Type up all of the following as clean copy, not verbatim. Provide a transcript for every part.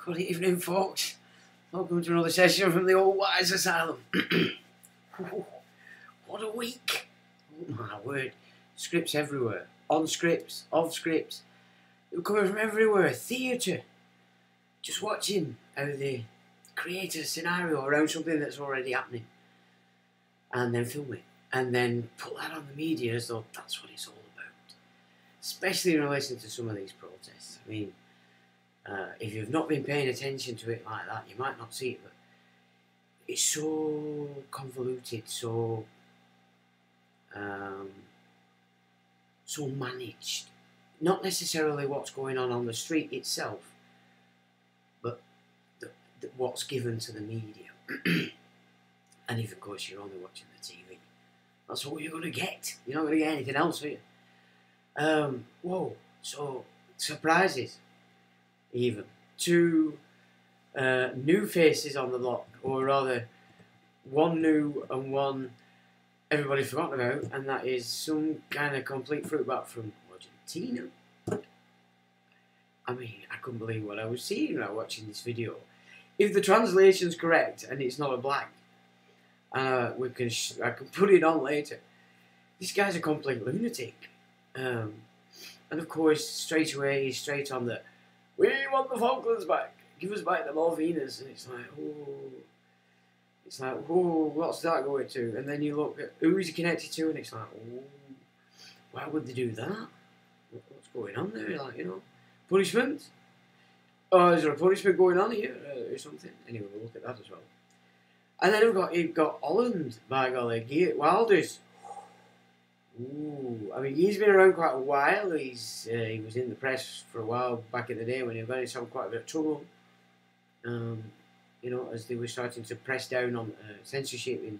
Good evening, folks. Welcome to another session from the Old Wise Asylum. What a week! Oh my word. Scripts everywhere. On scripts, off scripts. They're coming from everywhere. Theatre. Just watching how they create a scenario around something that's already happening. And then film it. And then put that on the media as though that's what it's all about. Especially in relation to some of these protests. I mean, if you've not been paying attention to it like that, you might not see it, but it's so convoluted, so so managed. Not necessarily what's going on the street itself, but what's given to the media. And if, of course, you're only watching the TV, that's all you're going to get. You're not going to get anything else, are you? Whoa, so surprises. Even two new faces on the block, or rather one new and one everybody's forgotten about, and that is some kind of complete fruit bat from Argentina. I mean, I couldn't believe what I was seeing when I was watching this video. If the translation's correct and it's not a black, I can put it on later. This guy's a complete lunatic, and of course straight away he's straight on the "We want the Falklands back. Give us back the Malvinas." And it's like, oh, what's that going to? And then you look at who is he connected to, and it's like, oh, why would they do that? What's going on there? Like, you know, punishment? Oh, is there a punishment going on here or something? Anyway, we'll look at that as well. And then you've got Holland, by golly, Geert Wilders. Ooh, I mean, he's been around quite a while. He was in the press for a while back in the day when he got into quite a bit of trouble. You know, as they were starting to press down on censorship in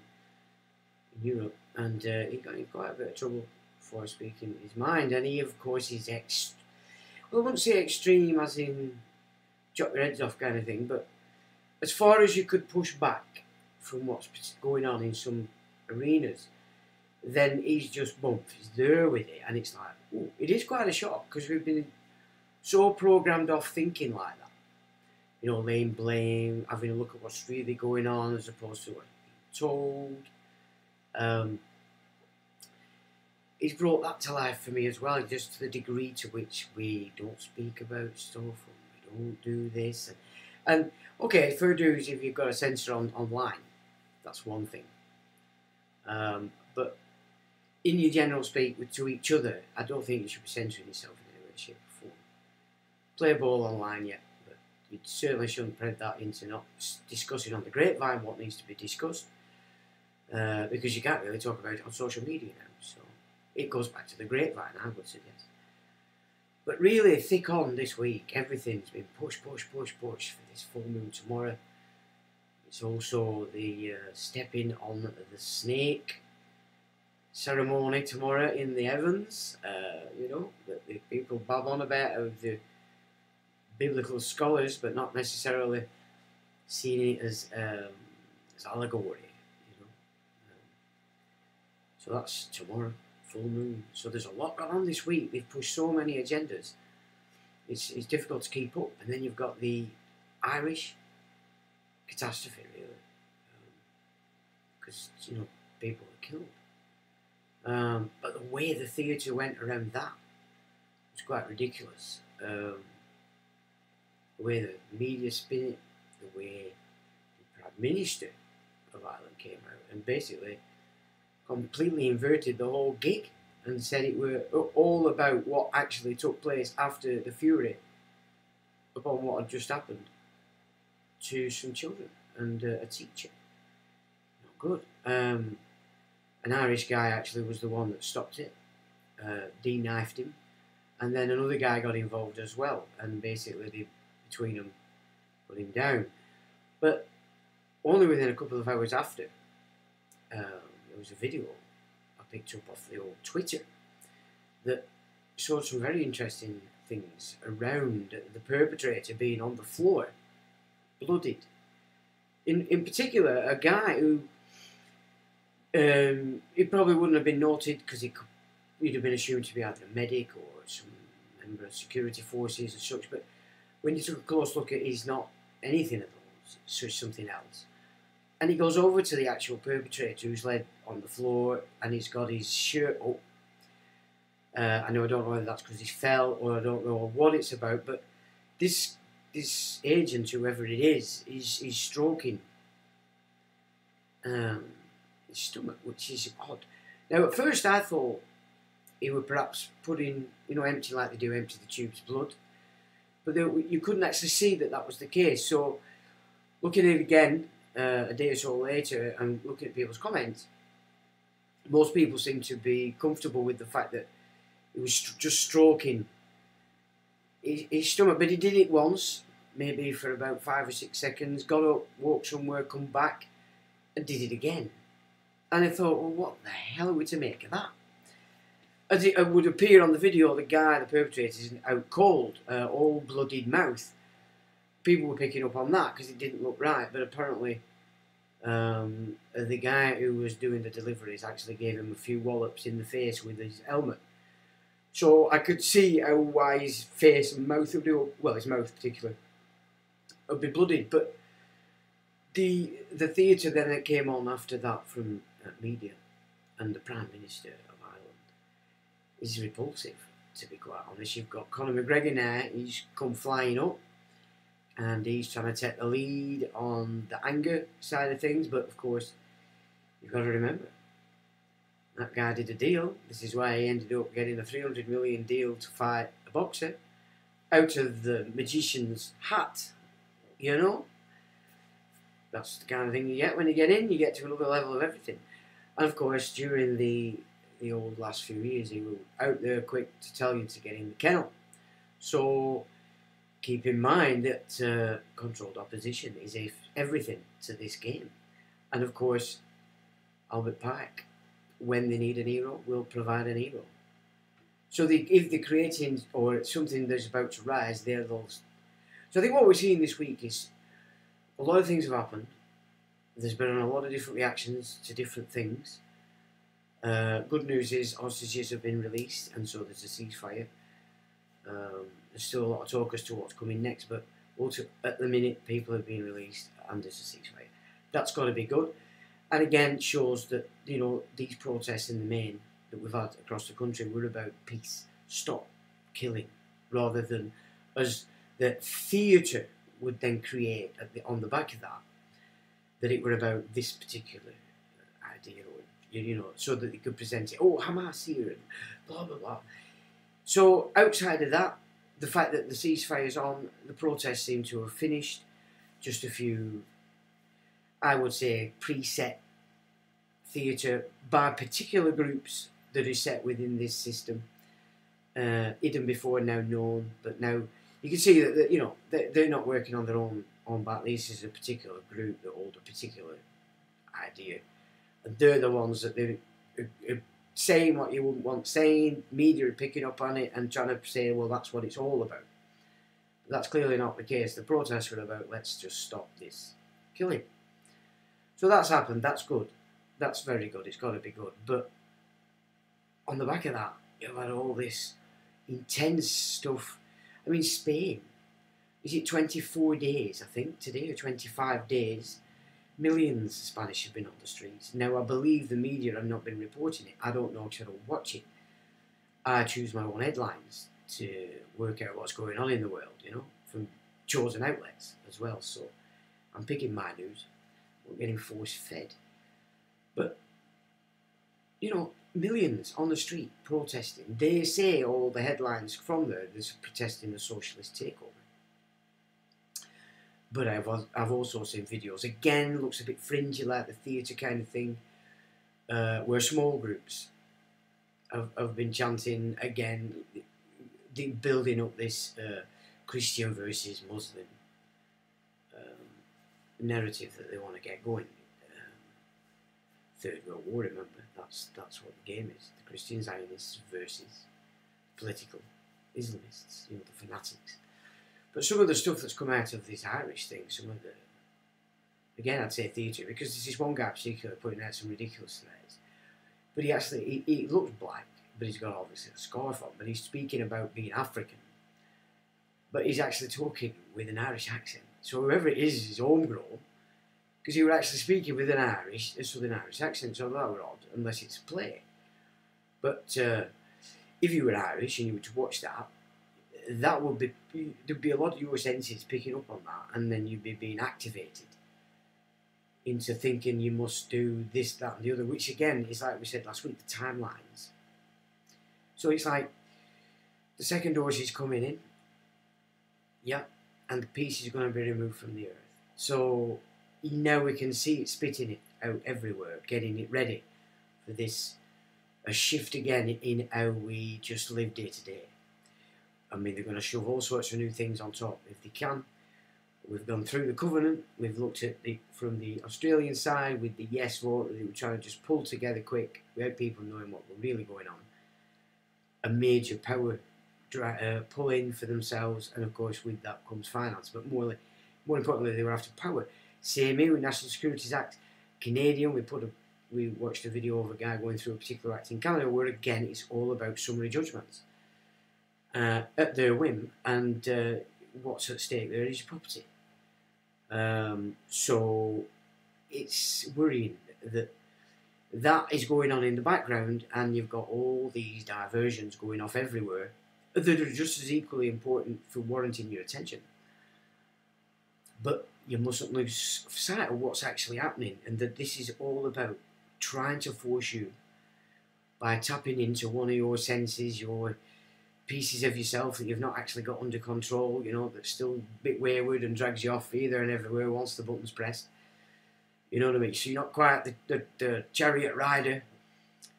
Europe, and he got in quite a bit of trouble for speaking his mind. And he, of course, is well, I wouldn't say extreme as in chop your heads off kind of thing, but as far as you could push back from what's going on in some arenas, then he's just bumped. He's there with it, and it's like, ooh, it is quite a shock because we've been so programmed off thinking like that. You know, laying blame, having a look at what's really going on as opposed to what's being told. He's brought that to life for me as well, just to the degree to which we don't speak about stuff, and we don't do this. And okay, fair dues if you've got a censor online, that's one thing. But in your general speak to each other, I don't think you should be censoring yourself in any way, shape or form. Play ball online, yeah, but you certainly shouldn't spread that into not discussing on the grapevine what needs to be discussed, because you can't really talk about it on social media now, so it goes back to the grapevine, I would suggest. But really, thick on this week, everything's been push for this full moon tomorrow. It's also the stepping on the snake ceremony tomorrow in the heavens. You know, that the people bob on about of the biblical scholars, but not necessarily seeing it as allegory. You know, so that's tomorrow, full moon. So there's a lot going on this week. They've pushed so many agendas. It's difficult to keep up. And then you've got the Irish catastrophe, really. because, you know, people were killed. But the way the theatre went around that was quite ridiculous. The way the media spin it, the way the Prime Minister of Ireland came out and basically completely inverted the whole gig and said it were all about what actually took place after the fury upon what had just happened to some children and a teacher. Not good. An Irish guy actually was the one that stopped it, de-knifed him, and then another guy got involved as well, and basically they, between them, put him down. But only within a couple of hours after, there was a video I picked up off the old Twitter that showed some very interesting things around the perpetrator being on the floor, bloodied. In particular, a guy who he probably wouldn't have been noted because he'd have been assumed to be either a medic or some member of security forces and such. But when you took a close look at, he's not anything of those, so something else. And he goes over to the actual perpetrator who's laid on the floor and he's got his shirt up. I don't know whether that's because he fell or I don't know what it's about, but this agent, whoever it is, he's stroking his stomach, which is odd. Now, at first I thought he would perhaps putting, empty like they do, empty the tube's blood. But you couldn't actually see that was the case. So, looking at it again, a day or so later, and looking at people's comments, most people seem to be comfortable with the fact that he was just stroking his stomach. But he did it once, maybe for about 5 or 6 seconds, got up, walked somewhere, come back, and did it again. And I thought, well, what the hell are we to make of that? As it would appear on the video, the perpetrator, is out cold, all bloodied mouth. People were picking up on that because it didn't look right, but apparently the guy who was doing the deliveries actually gave him a few wallops in the face with his helmet. So I could see why his face and mouth would do, well, his mouth particularly, would be bloodied. But the theatre then that came on after that from media and the Prime Minister of Ireland is repulsive, to be quite honest. You've got Conor McGregor now, he's come flying up and he's trying to take the lead on the anger side of things, but of course you've got to remember that guy did a deal. This is why he ended up getting a $300 million deal to fight a boxer out of the magician's hat, That's the kind of thing you get when you get in. You get to another level of everything. And of course, during the old last few years, he was out there quick to tell you to get in the kennel. So keep in mind that controlled opposition is everything to this game. And of course, Albert Pike, when they need an hero, will provide an hero. So if they're creating or something that's about to rise, they're those. So I think what we're seeing this week is a lot of things have happened. There's been a lot of different reactions to different things. Good news is hostages have been released, and so there's a ceasefire. There's still a lot of talk as to what's coming next, but also at the minute people have been released and there's a ceasefire. That's got to be good, and again shows that these protests in the main that we've had across the country were about peace, stop killing, rather than as the theatre would then create on the back of that it were about this particular idea, or so that they could present it. Oh, Hamas here, and blah blah blah. So outside of that, the fact that the ceasefire is on, the protests seem to have finished. Just a few, I would say, preset theatre by particular groups that are set within this system, hidden before, now known, but now you can see that they're not working on their own battle. This is a particular group that hold a particular idea, and they're the ones that they're saying what you wouldn't want saying. Media are picking up on it and trying to say, well, that's what it's all about. But that's clearly not the case. The protests were about, let's just stop this killing. So that's happened. That's good. That's very good. It's got to be good. But on the back of that, you've had all this intense stuff. I mean, Spain, is it 24 days, I think, today, or 25 days, Millions of Spanish have been on the streets. Now, I believe the media have not been reporting it. I don't know because I don't watch it. I choose my own headlines to work out what's going on in the world, you know, from chosen outlets as well. So I'm picking my news. I'm getting force-fed. But, you know, millions on the street protesting. They say all the headlines from there, they're protesting the socialist takeover. But I've also seen videos, again, looks a bit fringy, like the theatre kind of thing, where small groups have been chanting, again, building up this Christian versus Muslim narrative that they want to get going. Third World War, remember, that's what the game is. The Christian Zionists versus political Islamists, you know, the fanatics. But some of the stuff that's come out of this Irish thing, some of the, again, I'd say theatre, because there's this one guy particularly putting out some ridiculous threads. But he actually, he looks black, but he's got obviously a scarf on, but he's speaking about being African. But he's actually talking with an Irish accent. So whoever it is homegrown, because he was actually speaking with a Southern Irish accent, so that were odd, unless it's a play. But if you were Irish and you were to watch that, that would be, there'd be a lot of your senses picking up on that, and then you'd be being activated into thinking you must do this, that and the other, which again is like we said last week, the timelines. So it's like the second dose is coming in, yeah, and the piece is going to be removed from the earth. So now we can see it spitting it out everywhere, getting it ready for this, a shift again in how we just live day to day. I mean, they're going to shove all sorts of new things on top if they can. We've gone through the Covenant. We've looked at it from the Australian side with the yes vote that they were trying to just pull together quick without people knowing what was really going on. A major power pull in for themselves, and of course with that comes finance. But more importantly, they were after power. Same here with National Securities Act. Canadian, we watched a video of a guy going through a particular act in Canada where again it's all about summary judgments. At their whim, and what's at stake there is your property. So it's worrying that that is going on in the background, and you've got all these diversions going off everywhere that are just as equally important for warranting your attention. But you mustn't lose sight of what's actually happening, and that this is all about trying to force you, by tapping into one of your senses, your pieces of yourself that you've not actually got under control, you know, that's still a bit wayward and drags you off either and everywhere once the button's pressed. You know what I mean? So you're not quite the chariot rider.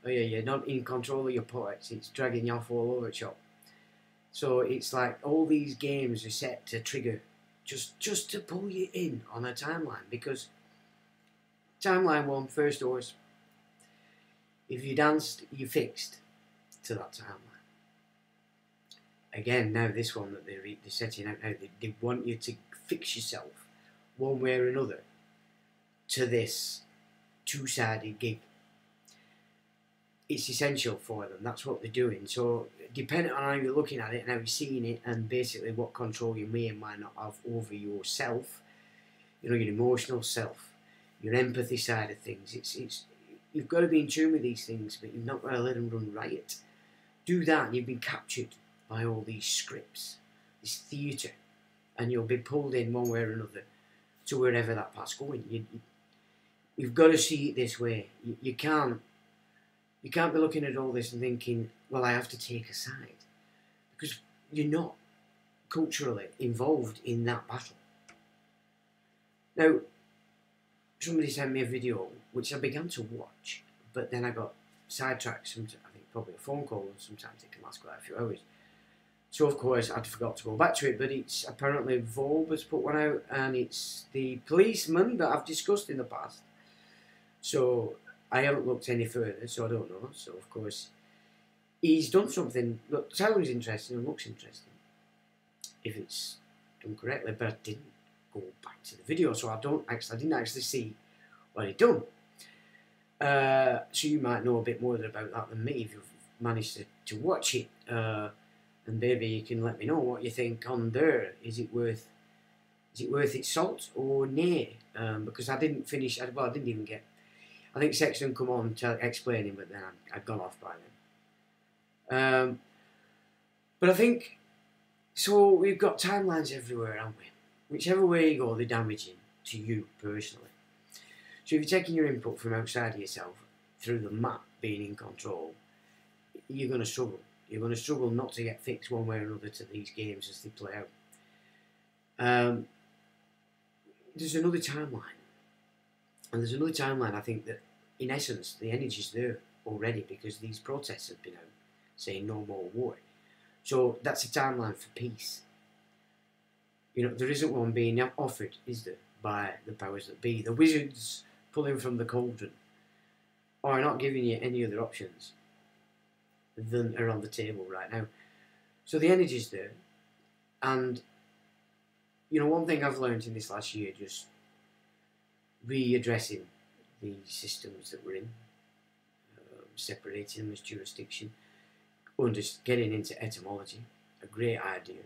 Oh yeah, you're not in control of your poets. It's dragging you off all over the shop. So it's like all these games are set to trigger, just to pull you in on a timeline, because timeline 1, first horse, if you danced, you fixed to that timeline. Again, now this one that they're setting out now, they want you to fix yourself one way or another to this two-sided gig. It's essential for them. That's what they're doing. So depending on how you're looking at it and how you're seeing it, and basically what control you may and might not have over yourself, you know, your emotional self, your empathy side of things. It's you've got to be in tune with these things, but you've not got to let them run riot. Do that, and you've been captured by all these scripts, this theatre, and you'll be pulled in one way or another to wherever that path's going. You've got to see it this way. You can't be looking at all this and thinking, well, I have to take a side, because you're not culturally involved in that battle. Now, somebody sent me a video which I began to watch, but then I got sidetracked. I think probably a phone call, and sometimes it can last quite a few hours. So of course I'd forgot to go back to it, but it's apparently Volb has put one out, and it's the policeman that I've discussed in the past. So I haven't looked any further, so I don't know. So of course he's done something that sounds interesting and looks interesting, if it's done correctly, but I didn't go back to the video, so I didn't actually see what he'd done. So you might know a bit more about that than me if you've managed to watch it. And maybe you can let me know what you think on there. Is it worth is it worth its salt or nay? Because I didn't finish, well, I didn't even get, I think Sexton come on explaining, but then I'd gone off by then. But I think, so we've got timelines everywhere, haven't we? Whichever way you go, they're damaging to you personally. So if you're taking your input from outside of yourself, through the map being in control, you're going to struggle. You're going to struggle not to get fixed one way or another to these games as they play out. There's another timeline. And there's another timeline, I think, that in essence the energy's there already because these protests have been out saying no more war. So that's a timeline for peace. You know, there isn't one being offered, is there, by the powers that be. The wizards pulling from the cauldron are not giving you any other options than are on the table right now. So the energy's there. And, you know, one thing I've learned in this last year, just readdressing the systems that we're in, separating them as jurisdiction, getting into etymology, a great idea,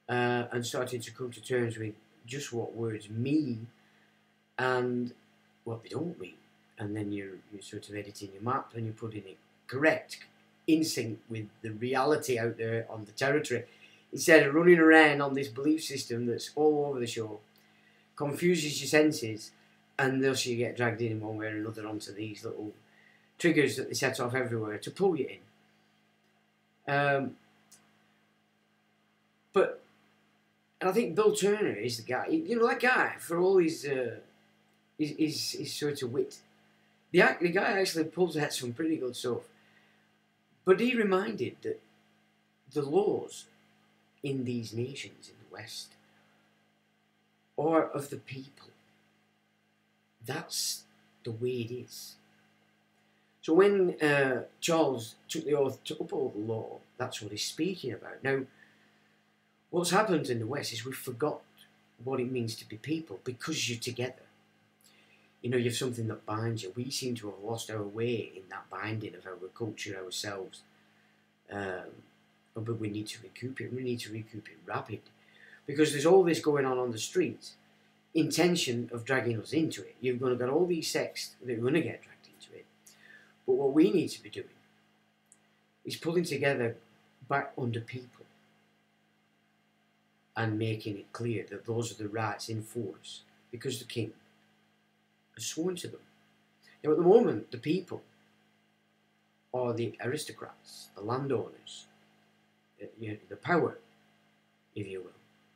and starting to come to terms with just what words mean and what they don't mean. And then you're sort of editing your map and you're putting it correct, in sync with the reality out there on the territory, instead of running around on this belief system that's all over the show, confuses your senses, and thus you get dragged in one way or another onto these little triggers that they set off everywhere to pull you in. But I think Bill Turner is the guy, you know, that guy, for all his sort of wit, the guy actually pulls out some pretty good stuff. But he reminded that the laws in these nations in the West are of the people. That's the way it is. So when Charles took the oath to uphold the law, that's what he's speaking about. Now, what's happened in the West is we've forgot what it means to be people because you're together. You know, you have something that binds you. We seem to have lost our way in that binding of our culture, ourselves. But we need to recoup it. We need to recoup it rapid. Because there's all this going on the streets, intention of dragging us into it. You're going to get all these sects that are going to get dragged into it. But what we need to be doing is pulling together back under people and making it clear that those are the rights in force because the king has sworn to them. Now at the moment, the people are the aristocrats, the landowners, the power, if you will,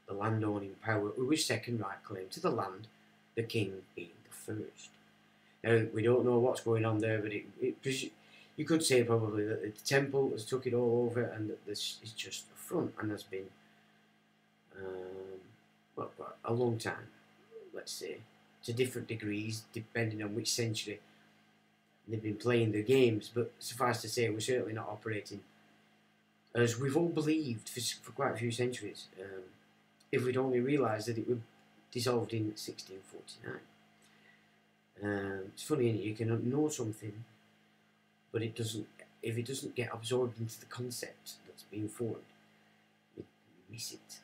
the landowning power who is second right claim to the land, the king being the first. Now, we don't know what's going on there, but you could say probably that the temple has took it all over and that this is just a front and has been, well, a long time, let's say, to different degrees, depending on which century they've been playing their games, but suffice to say, we're certainly not operating as we've all believed for quite a few centuries, if we'd only realised that it was dissolved in 1649. It's funny, isn't it? You can know something, but it doesn't. If it doesn't get absorbed into the concept that's being formed, you miss it,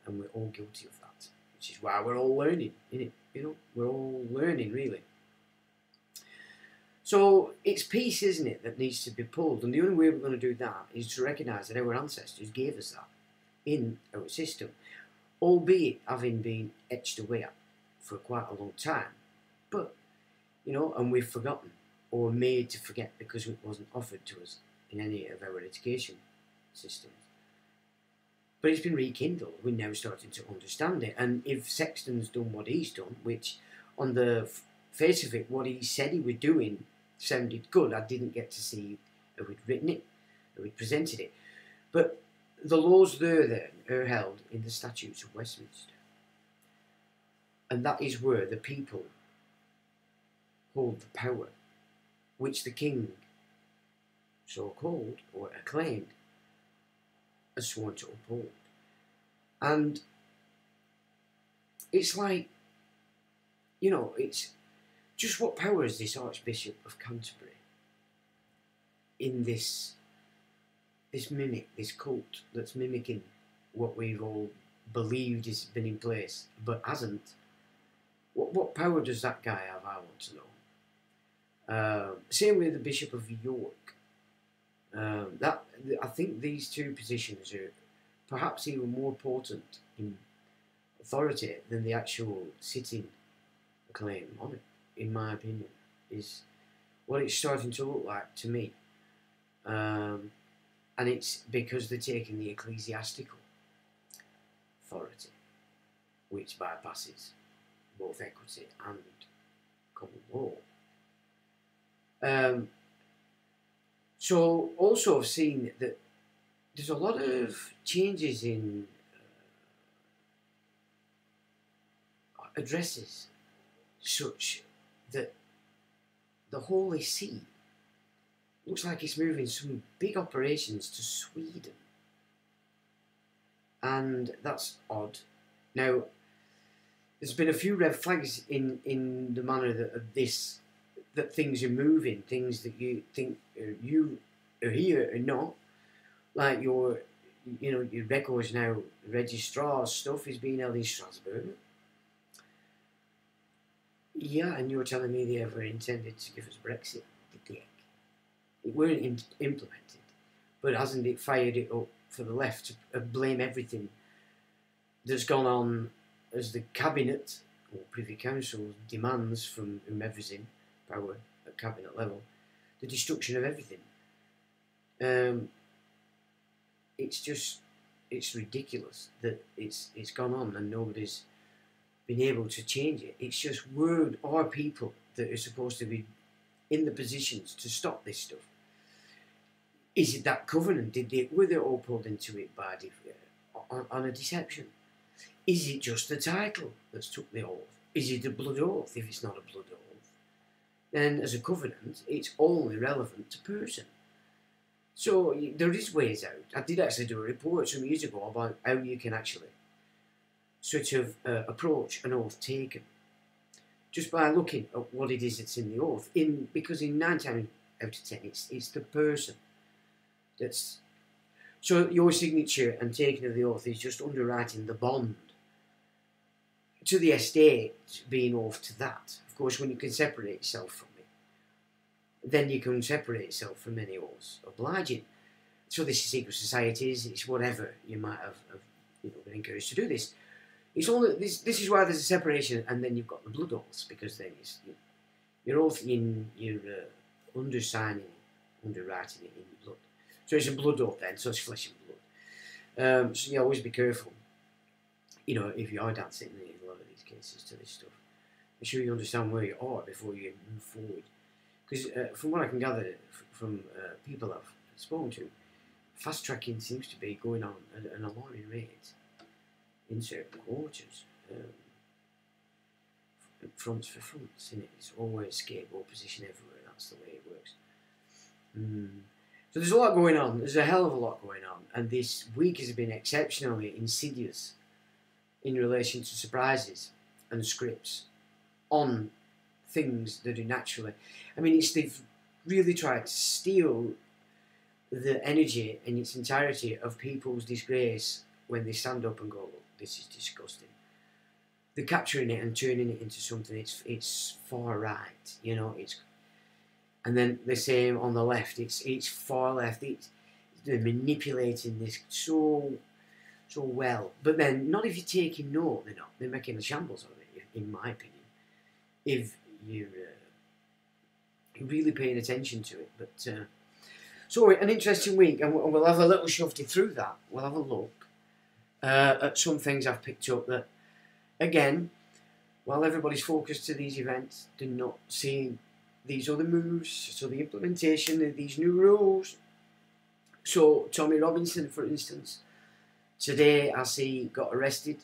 and we're all guilty of that. Which is why we're all learning, isn't it? You know, we're all learning, really. So it's peace, isn't it, that needs to be pulled, and the only way we're going to do that is to recognise that our ancestors gave us that in our system, albeit having been etched away at for quite a long time. But, you know, and we've forgotten or made to forget because it wasn't offered to us in any of our education systems. But it's been rekindled. We're now starting to understand it. And if Sexton's done what he's done, which on the face of it, what he said he was doing sounded good. I didn't get to see how he'd written it, how he'd presented it. But the laws there then are held in the Statutes of Westminster. And that is where the people hold the power, which the king, so-called or acclaimed, has sworn to uphold. And it's like, you know, it's just what power is this Archbishop of Canterbury in this mimic, this cult that's mimicking what we've all believed has been in place but hasn't. What power does that guy have? I want to know. Same with the Bishop of York. I think these two positions are perhaps even more potent in authority than the actual sitting claim on it, in my opinion, is what it's starting to look like to me. And it's because they're taking the ecclesiastical authority, which bypasses both equity and common law. So also I've seen that there's a lot of changes in addresses, such that the Holy See looks like it's moving some big operations to Sweden, and that's odd. Now, there's been a few red flags in the manner that things are moving, things that you think you are here and not, like your records now, registrar stuff is being held in Strasbourg. Yeah, and you were telling me they ever intended to give us Brexit, did they? It weren't implemented, but hasn't it fired it up for the left to blame everything that's gone on as the Cabinet or Privy Council demands from whomever's in power at Cabinet level, the destruction of everything. It's ridiculous that it's gone on and nobody's been able to change it. It's just our people that are supposed to be in the positions to stop this stuff. Is it that covenant? Were they all pulled into it by on a deception? Is it just the title that's took the oath? Is it a blood oath? If it's not a blood oath, then as a covenant, it's only relevant to person. So there is ways out. I did actually do a report some years ago about how you can actually sort of approach an oath taken just by looking at what it is that's in the oath. Because in 9 times out of 10, it's the person that's. So your signature and taking of the oath is just underwriting the bond to the estate, being oath to that. Of course, when you can separate yourself from it, then you can separate yourself from any oaths obliging. So this is secret societies, it's whatever you might have been encouraged to do this. It's only this is why there's a separation, and then you've got the blood oaths, because then you're oathing, you're underwriting it in your blood. So it's a blood oath then, so it's flesh and blood. So you always be careful, if you are dancing in a lot of these cases to this stuff. Make sure you understand where you are before you move forward. Because from what I can gather from people I've spoken to, fast tracking seems to be going on at an alarming rate in certain quarters. Fronts for fronts, innit? It's always skateboard position everywhere. That's the way it works. So there's a lot going on. There's a hell of a lot going on, and this week has been exceptionally insidious in relation to surprises and scripts on things that are naturally. I mean, they've really tried to steal the energy in its entirety of people's disgrace when they stand up and go, "Look, this is disgusting." They're capturing it and turning it into something. It's far right, and then the same on the left. It's far left. They're manipulating this so well. But then, not if you're taking note. They're not. They're making a shambles of it, in my opinion. If you're really paying attention to it. But so an interesting week, and we'll have a little shufty through that. We'll have a look at some things I've picked up that, again, while everybody's focused to these events, they're not seeing these other moves, so the implementation of these new rules. So Tommy Robinson, for instance, today I see got arrested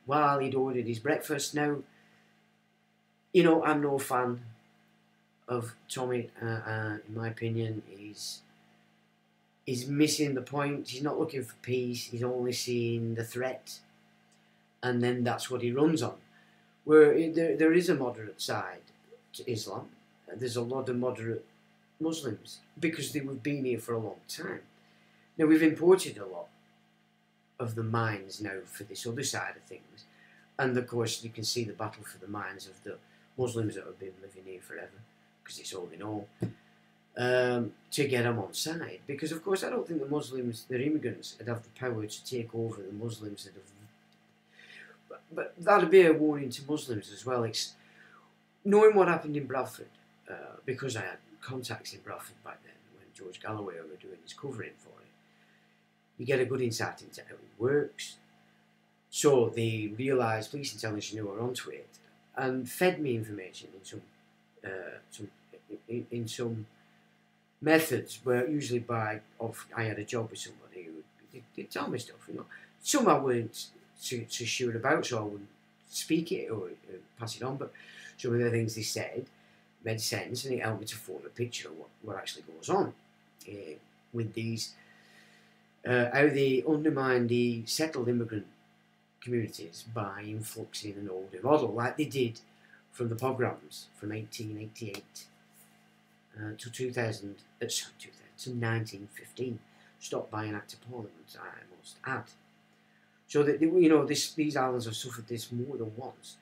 while he'd ordered his breakfast. Now, I'm no fan of Tommy. In my opinion, he's missing the point. He's not looking for peace. He's only seeing the threat, and then that's what he runs on. Where there is a moderate side to Islam. There's a lot of moderate Muslims because they've been here for a long time. Now, we've imported a lot of the minds now for this other side of things. And of course you can see the battle for the minds of the Muslims that have been living here forever, because it's all they know, to get them on side. Because of course I don't think the Muslims, the immigrants, would have the power to take over the Muslims that have... But that'd be a warning to Muslims as well. It's knowing what happened in Bradford, because I had contacts in Bradford back then when George Galloway were doing his covering for it. You get a good insight into how it works. So they realised, police intelligence knew were onto it, and fed me information in some methods where usually I had a job with somebody who they'd tell me stuff, you know. Some I weren't so sure about, so I wouldn't speak it or pass it on, but some of the things they said made sense, and it helped me to form a picture of what actually goes on with these, how they undermine the settled immigrant communities by influxing an older model, like they did from the pogroms from 1888 to 1915, stopped by an act of parliament, I must add. So that, you know, these islands have suffered this more than once.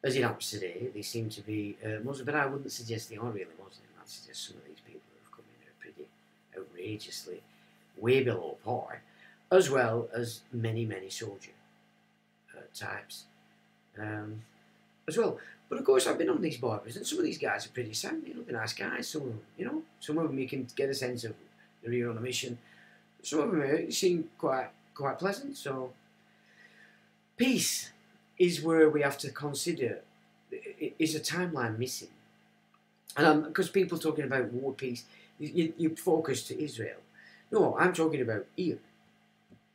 As it happens today, they seem to be Muslim, but I wouldn't suggest they are really Muslim. I'd suggest some of these people have come in are pretty outrageously way below par, as well as many soldier types as well. But of course, I've been on these barbers, and some of these guys are pretty sound. You know, they're nice guys. Some of them, you know, some of them you can get a sense of they're here on a mission. Some of them seem quite pleasant. So, peace is where we have to consider, is a timeline missing? And because people talking about war, peace, you focus to Israel. No, I'm talking about here,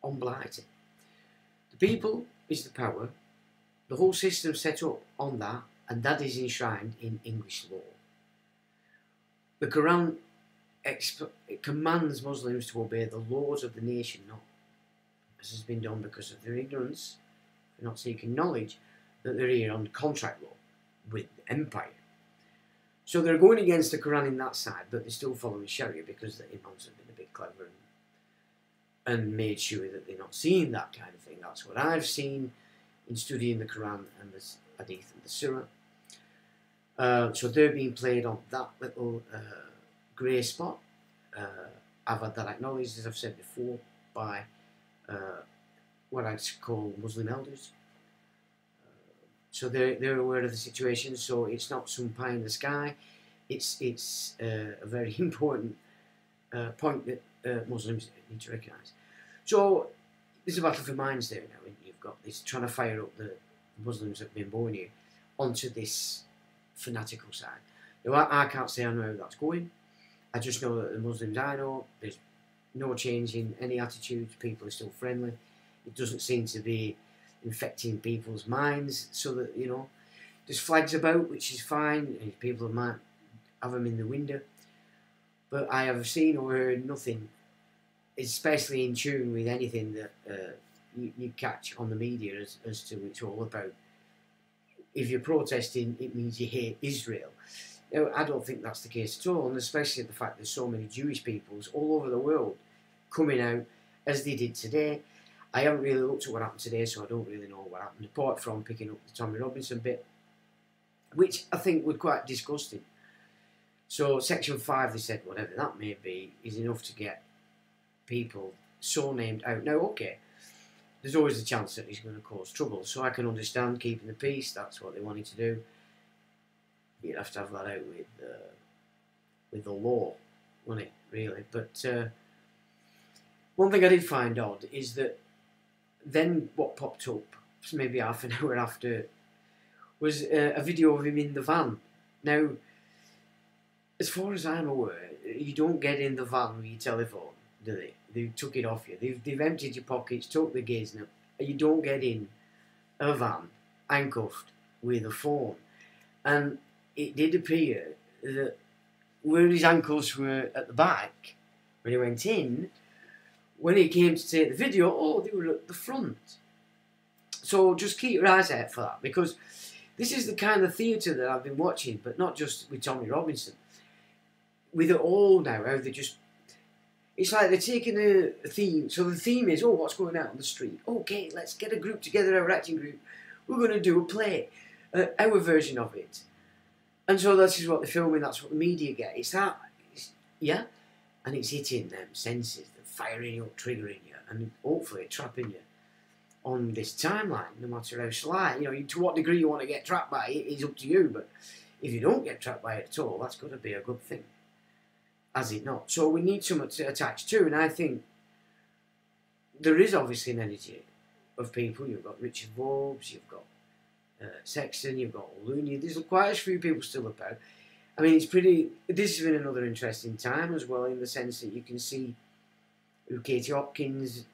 on Blighty. The people is the power, the whole system set up on that, and that is enshrined in English law. The Quran it commands Muslims to obey the laws of the nation, not as has been done because of their ignorance, they're not seeking knowledge, that they're here on contract law with the empire. So they're going against the Quran in that side, but they're still following Sharia because the imams have been a bit clever and made sure that they're not seeing that kind of thing. That's what I've seen in studying the Quran and the Hadith and the Surah. So they're being played on that little grey spot. I've had that acknowledged, as I've said before, by what I'd call Muslim elders. So they're aware of the situation, so it's not some pie in the sky. It's a very important point that Muslims need to recognise. So there's a battle for minds there now, and you've got this trying to fire up the Muslims that have been born here onto this fanatical side. Now, I can't say I know how that's going. I just know that the Muslims I know, there's no change in any attitudes. People are still friendly. It doesn't seem to be infecting people's minds, so that, you know, there's flags about, which is fine, and people might have them in the window. But I have seen or heard nothing, especially in tune with anything that you catch on the media as to what it's all about. If you're protesting, it means you hate Israel. Now, I don't think that's the case at all, and especially the fact there's so many Jewish peoples all over the world coming out as they did today. I haven't really looked at what happened today, so I don't really know what happened, apart from picking up the Tommy Robinson bit, which I think was quite disgusting. So Section 5, they said, whatever that may be, is enough to get people so named out. Now, okay, there's always a chance that he's going to cause trouble, so I can understand keeping the peace. That's what they wanted to do. You'd have to have that out with the law, wouldn't it, really? But one thing I did find odd is that then what popped up, maybe half an hour after, was a video of him in the van. Now, as far as I'm aware, you don't get in the van with your telephone, do they? They took it off you. They've emptied your pockets, took the gears now. You don't get in a van handcuffed with a phone. And it did appear that where his ankles were at the back, when he went in, when he came to take the video, oh, they were at the front. So just keep your eyes out for that, because this is the kind of theatre that I've been watching, but not just with Tommy Robinson. With it all now, how they just... It's like they're taking a theme. So the theme is, oh, what's going on the street? Okay, let's get a group together, a acting group. We're going to do a play, our version of it. And so this is what they're filming, that's what the media get. It's that, yeah? And it's hitting them senses, they're firing you up, triggering you, and hopefully trapping you on this timeline, no matter how slight. You know, to what degree you want to get trapped by it is up to you, but if you don't get trapped by it at all, that's got to be a good thing. Has it not? So we need something to attach to, and I think there is obviously an energy of people. You've got Richard Forbes, you've got Sexton, you've got Looney. There's quite a few people still about. I mean, it's pretty. This has been another interesting time as well, in the sense that you can see who Katie Hopkins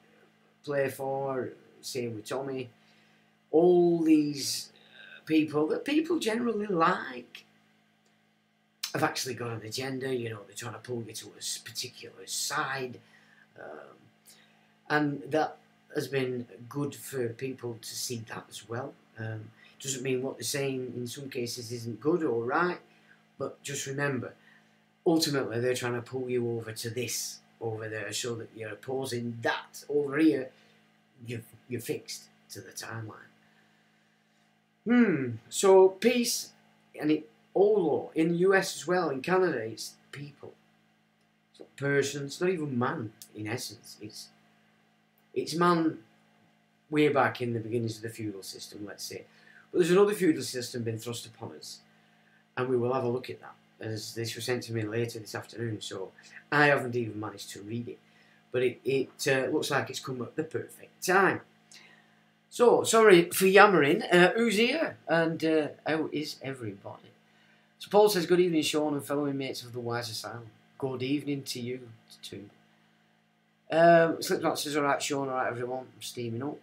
play for, same with Tommy. All these people that people generally like have actually got an agenda. You know, they're trying to pull you to a particular side, and that has been good for people to see that as well. Doesn't mean what they're saying in some cases isn't good or right, but just remember, ultimately they're trying to pull you over to this over there, so that you're opposing that over here. You're fixed to the timeline. So peace, and it all in the US as well, in Canada, it's people. It's not person, it's not even man in essence. It's man way back in the beginnings of the feudal system, let's say. But there's another feudal system being thrust upon us, and we will have a look at that, as this was sent to me later this afternoon, so I haven't even managed to read it. But it looks like it's come at the perfect time. So, sorry for yammering. Who's here? And how is everybody? So Paul says, good evening, Sean and fellow inmates of the Wise Asylum. Good evening to you too. Slipknot says, alright Sean, alright everyone, I'm steaming up.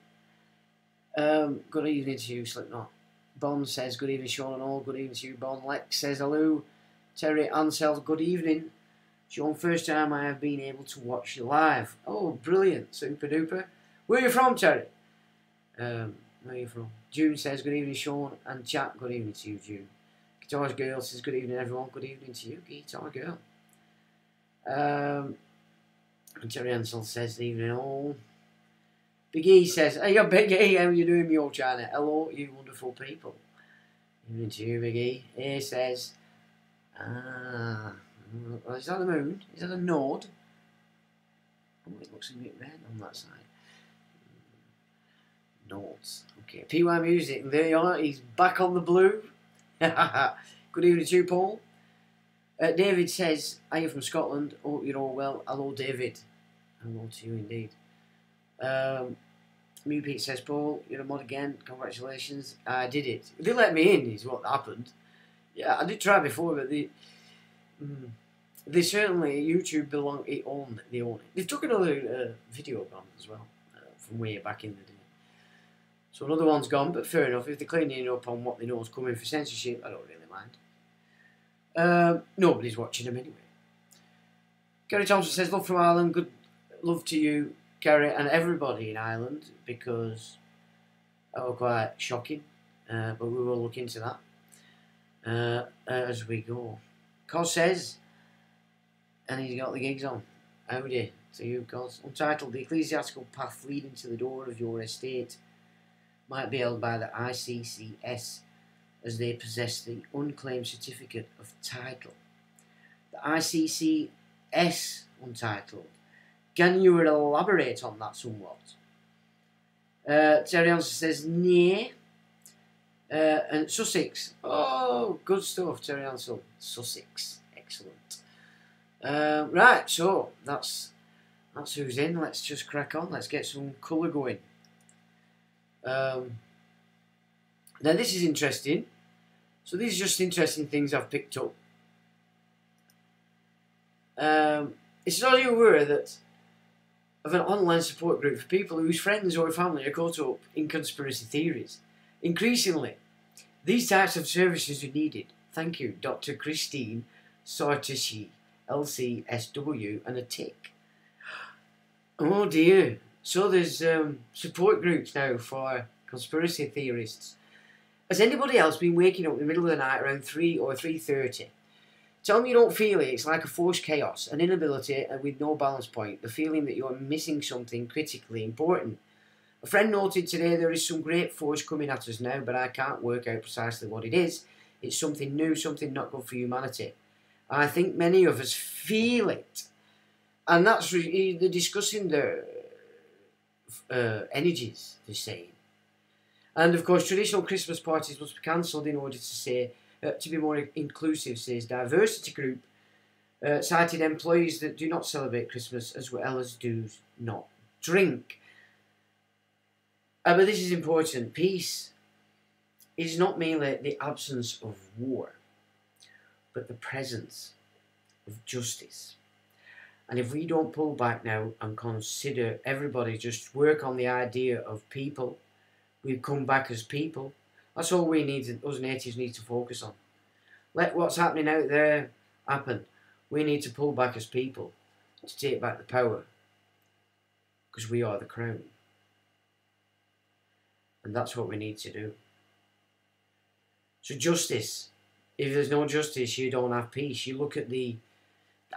Good evening to you, Slipknot. Bond says, good evening Sean and all, good evening to you Bond. Lex says, hello. Terry Ansel, good evening. Sean, first time I have been able to watch you live. Oh, brilliant, super duper. Where are you from, Terry? Where are you from? June says, good evening Sean, and chat, good evening to you June. Guitar Girl says, good evening everyone, good evening to you, Guitar Girl. And Terry Ansel says, evening all. Big E says, hey Big E, how are you doing, me old China? Hello, you wonderful people. Evening to you, Big E. A says, is that the moon? Is that a node? Oh, it looks a bit red on that side. Nodes. Okay, PY Music, there you are, he's back on the blue. Good evening to you, Paul. David says, are you from Scotland? Hope you're all well. Hello, David. Hello to you indeed. Mew Pete says, Paul, you're a mod again. Congratulations. I did it. They let me in, is what happened. Yeah, I did try before, but they certainly, YouTube they own it. They've took another video gone as well, from way back in the day. So another one's gone, but fair enough. If they're cleaning up on what they know is coming for censorship, I don't really mind. Nobody's watching them anyway. Gary Thompson says, love from Ireland. Good love to you, Gary, and everybody in Ireland, because that was quite shocking. But we will look into that as we go. Cos says, and he's got the gigs on. Howdy to you, Cos. Untitled, the ecclesiastical path leading to the door of your estate might be held by the ICCS, as they possess the unclaimed certificate of title. The ICCS Untitled. Can you elaborate on that somewhat? Terry Hansen says, nay. And Sussex. Oh, good stuff, Terry Hansen. Sussex. Excellent. Right, so that's who's in. Let's just crack on. Let's get some colour going. Now this is interesting. So these are just interesting things I've picked up. It's not you aware that of an online support group for people whose friends or family are caught up in conspiracy theories. Increasingly, these types of services are needed. Thank you, Dr. Christine Sartishi, LCSW, and a tick. Oh dear. So there's support groups now for conspiracy theorists. Has anybody else been waking up in the middle of the night around 3 or 3:30 Tell me you don't feel it. It's like a forced chaos, an inability with no balance point, the feeling that you're missing something critically important. A friend noted today there is some great force coming at us now, but I can't work out precisely what it is. It's something new, something not good for humanity. I think many of us feel it. And that's they're discussing the energies, they're saying. And of course, traditional Christmas parties must be cancelled in order to be more inclusive, says Diversity Group, cited employees that do not celebrate Christmas as well as do not drink. But this is important. Peace is not merely the absence of war, but the presence of justice. And if we don't pull back now and consider everybody just work on the idea of people, we come back as people. That's all we need, us natives need to focus on. Let what's happening out there happen. We need to pull back as people to take back the power, because we are the crown. And that's what we need to do. So justice. If there's no justice, you don't have peace. You look at the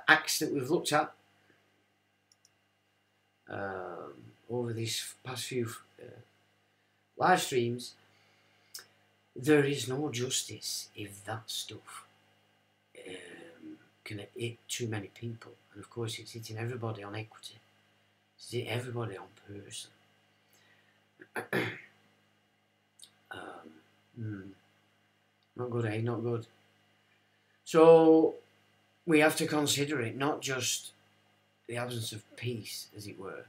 acts that we've looked at over these past few live streams. There is no justice if that stuff can hit too many people. And of course it's hitting everybody on equity. It's hitting everybody on person. Not good, eh? Not good. So we have to consider it, not just the absence of peace, as it were.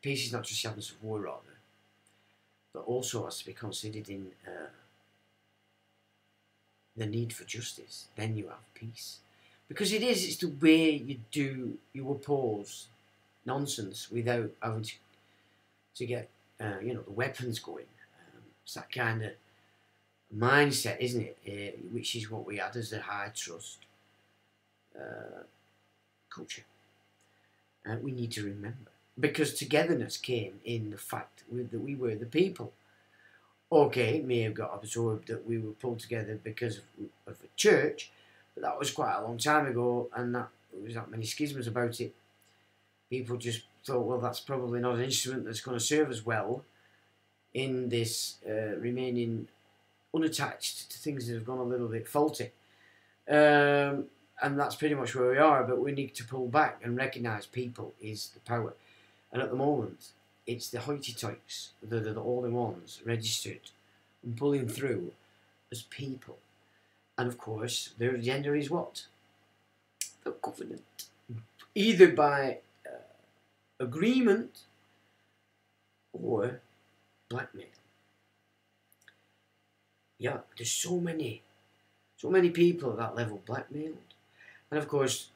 Peace is not just the absence of war, rather, but also has to be considered in the need for justice. Then you have peace. Because it's the way you oppose nonsense without having to get, the weapons going. It's that kind of mindset, isn't it? Which is what we had as a high trust culture. We need to remember. Because togetherness came in the fact that we were the people. Okay, it may have got absorbed that we were pulled together because of a church, but that was quite a long time ago, and there was not many schisms about it. People just thought, well, that's probably not an instrument that's going to serve us well in this remaining unattached to things that have gone a little bit faulty. And that's pretty much where we are, but we need to pull back and recognise people is the power. And at the moment, it's the hoity-toits, the all-in-ones, registered and pulling through as people. And of course, their agenda is what? The covenant. Either by agreement or blackmail. Yeah, there's so many people at that level blackmailed. And of course,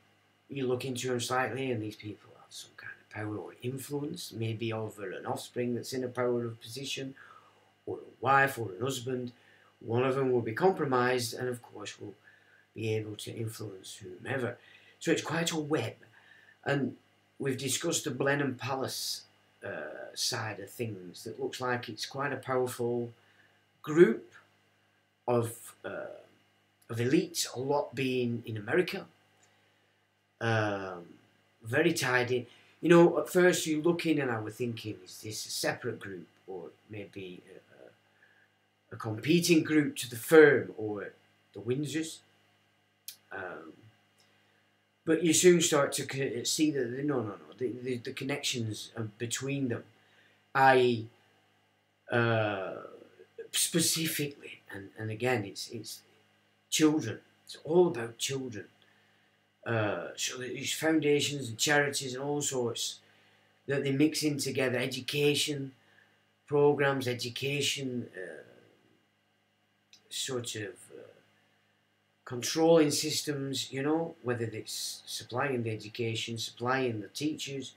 you look into them slightly and these people have some kind of power or influence, maybe over an offspring that's in a power of position, or a wife or an husband. One of them will be compromised and of course will be able to influence whomever. So it's quite a web. And we've discussed the Blenheim Palace side of things. That looks like it's quite a powerful group of elites, a lot being in America. Very tied in. You know, at first you look in and I was thinking, is this a separate group or maybe a competing group to the firm or the Windsors? But you soon start to see that no, the connections between them, i.e. Specifically, and again, it's children. It's all about children. So these foundations and charities and all sorts that they mix in together. Education programs, education sort of controlling systems, you know, whether it's supplying the education, supplying the teachers,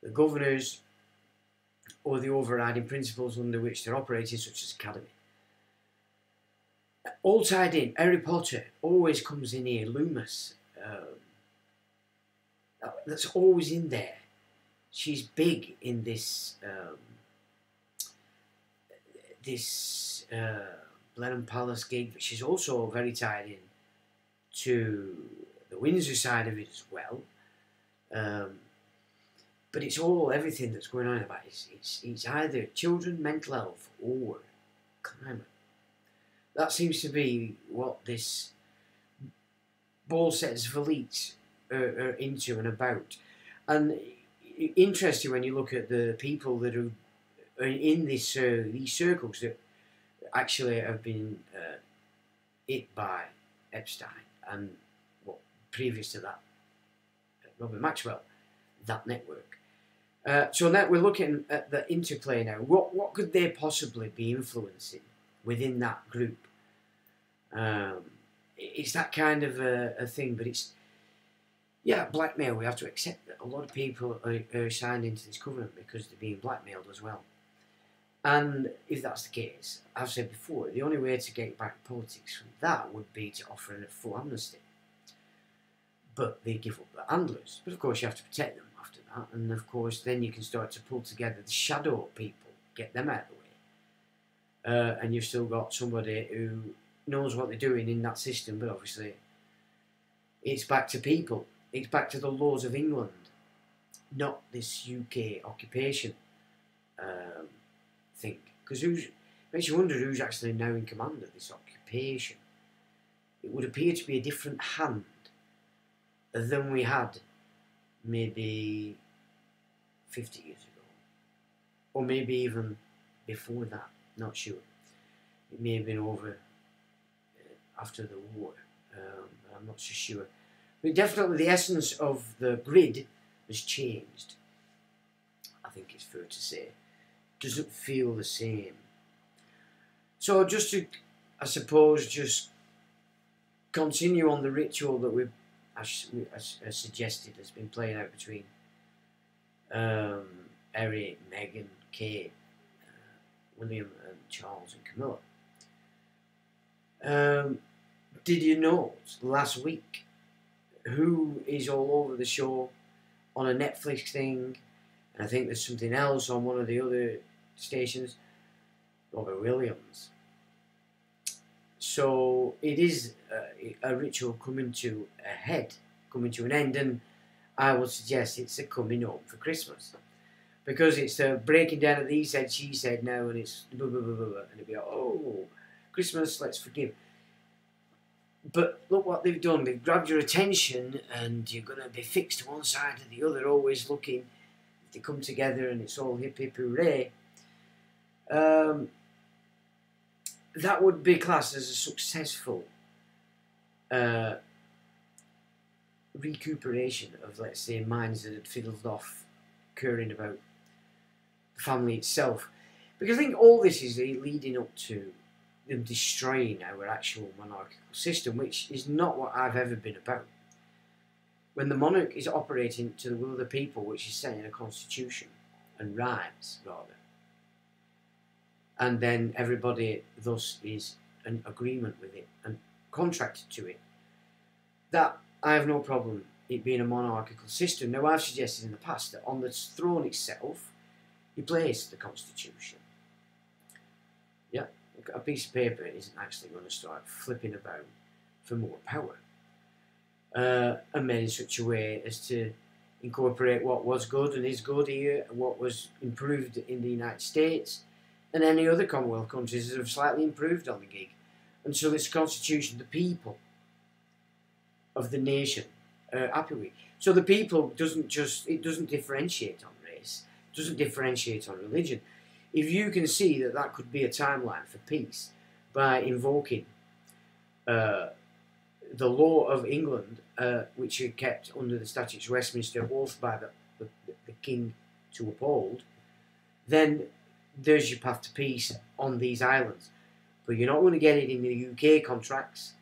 the governors, or the overriding principles under which they're operating, such as academy. All tied in. Harry Potter always comes in here. Loomis, that's always in there. She's big in this Blenheim Palace gig, which is also very tied in to the Windsor side of it as well. But it's all, everything that's going on about it. It's either children, mental health, or climate. That seems to be what this ball sets of elites are into and about. And interesting when you look at the people that are in this these circles that actually have been hit by Epstein and what previous to that, Robert Maxwell, that network. So now we're looking at the interplay now. What could they possibly be influencing within that group? It's that kind of a thing, but it's, yeah, blackmail. We have to accept that a lot of people are signed into this covenant because they're being blackmailed as well. And if that's the case, I've said before, the only way to get back politics from that would be to offer a full amnesty. But they give up the handlers. But of course you have to protect them after that. And of course then you can start to pull together the shadow people, get them out of the way. And you've still got somebody who knows what they're doing in that system, but obviously it's back to people. It's back to the laws of England, not this UK occupation thing. Because makes you wonder who's actually now in command of this occupation. It would appear to be a different hand than we had maybe 50 years ago. Or maybe even before that, not sure. It may have been over after the war, I'm not so sure. But definitely the essence of the grid has changed. I think it's fair to say. Doesn't feel the same. So just to, I suppose, just continue on the ritual that we've, as suggested, has been playing out between Harry, Meghan, Kate, William and Charles and Camilla. Did you note last week who is all over the show on a Netflix thing, and I think there's something else on one of the other stations? Robert Williams. So it is a ritual coming to a head, coming to an end, and I would suggest it's a coming home for Christmas, because it's the breaking down of the he said, she said now, and it's blah, blah, blah, blah, blah, and it'd be like, oh, Christmas, let's forgive. But look what they've done. They've grabbed your attention and you're going to be fixed to one side or the other, always looking. They come together and it's all hip hip hooray. That would be classed as a successful recuperation of, let's say, minds that had fiddled off, caring about the family itself. Because I think all this is leading up to them destroying our actual monarchical system, which is not what I've ever been about. When the monarch is operating to the will of the people, which is set in a constitution, and rights, rather, and then everybody thus is in agreement with it and contracted to it, that I have no problem it being a monarchical system. Now, I've suggested in the past that on the throne itself, you place the constitution. Yeah, a piece of paper isn't actually going to start flipping about for more power. And made in such a way as to incorporate what was good and is good here, and what was improved in the United States, and any other Commonwealth countries that have slightly improved on the gig. And so this constitution, the people of the nation are happy with. So the people doesn't differentiate on race, doesn't differentiate on religion. If you can see that that could be a timeline for peace by invoking the law of England, which are kept under the Statutes of Westminster, oath by the King to uphold, then there's your path to peace on these islands. But you're not going to get it in the UK contracts.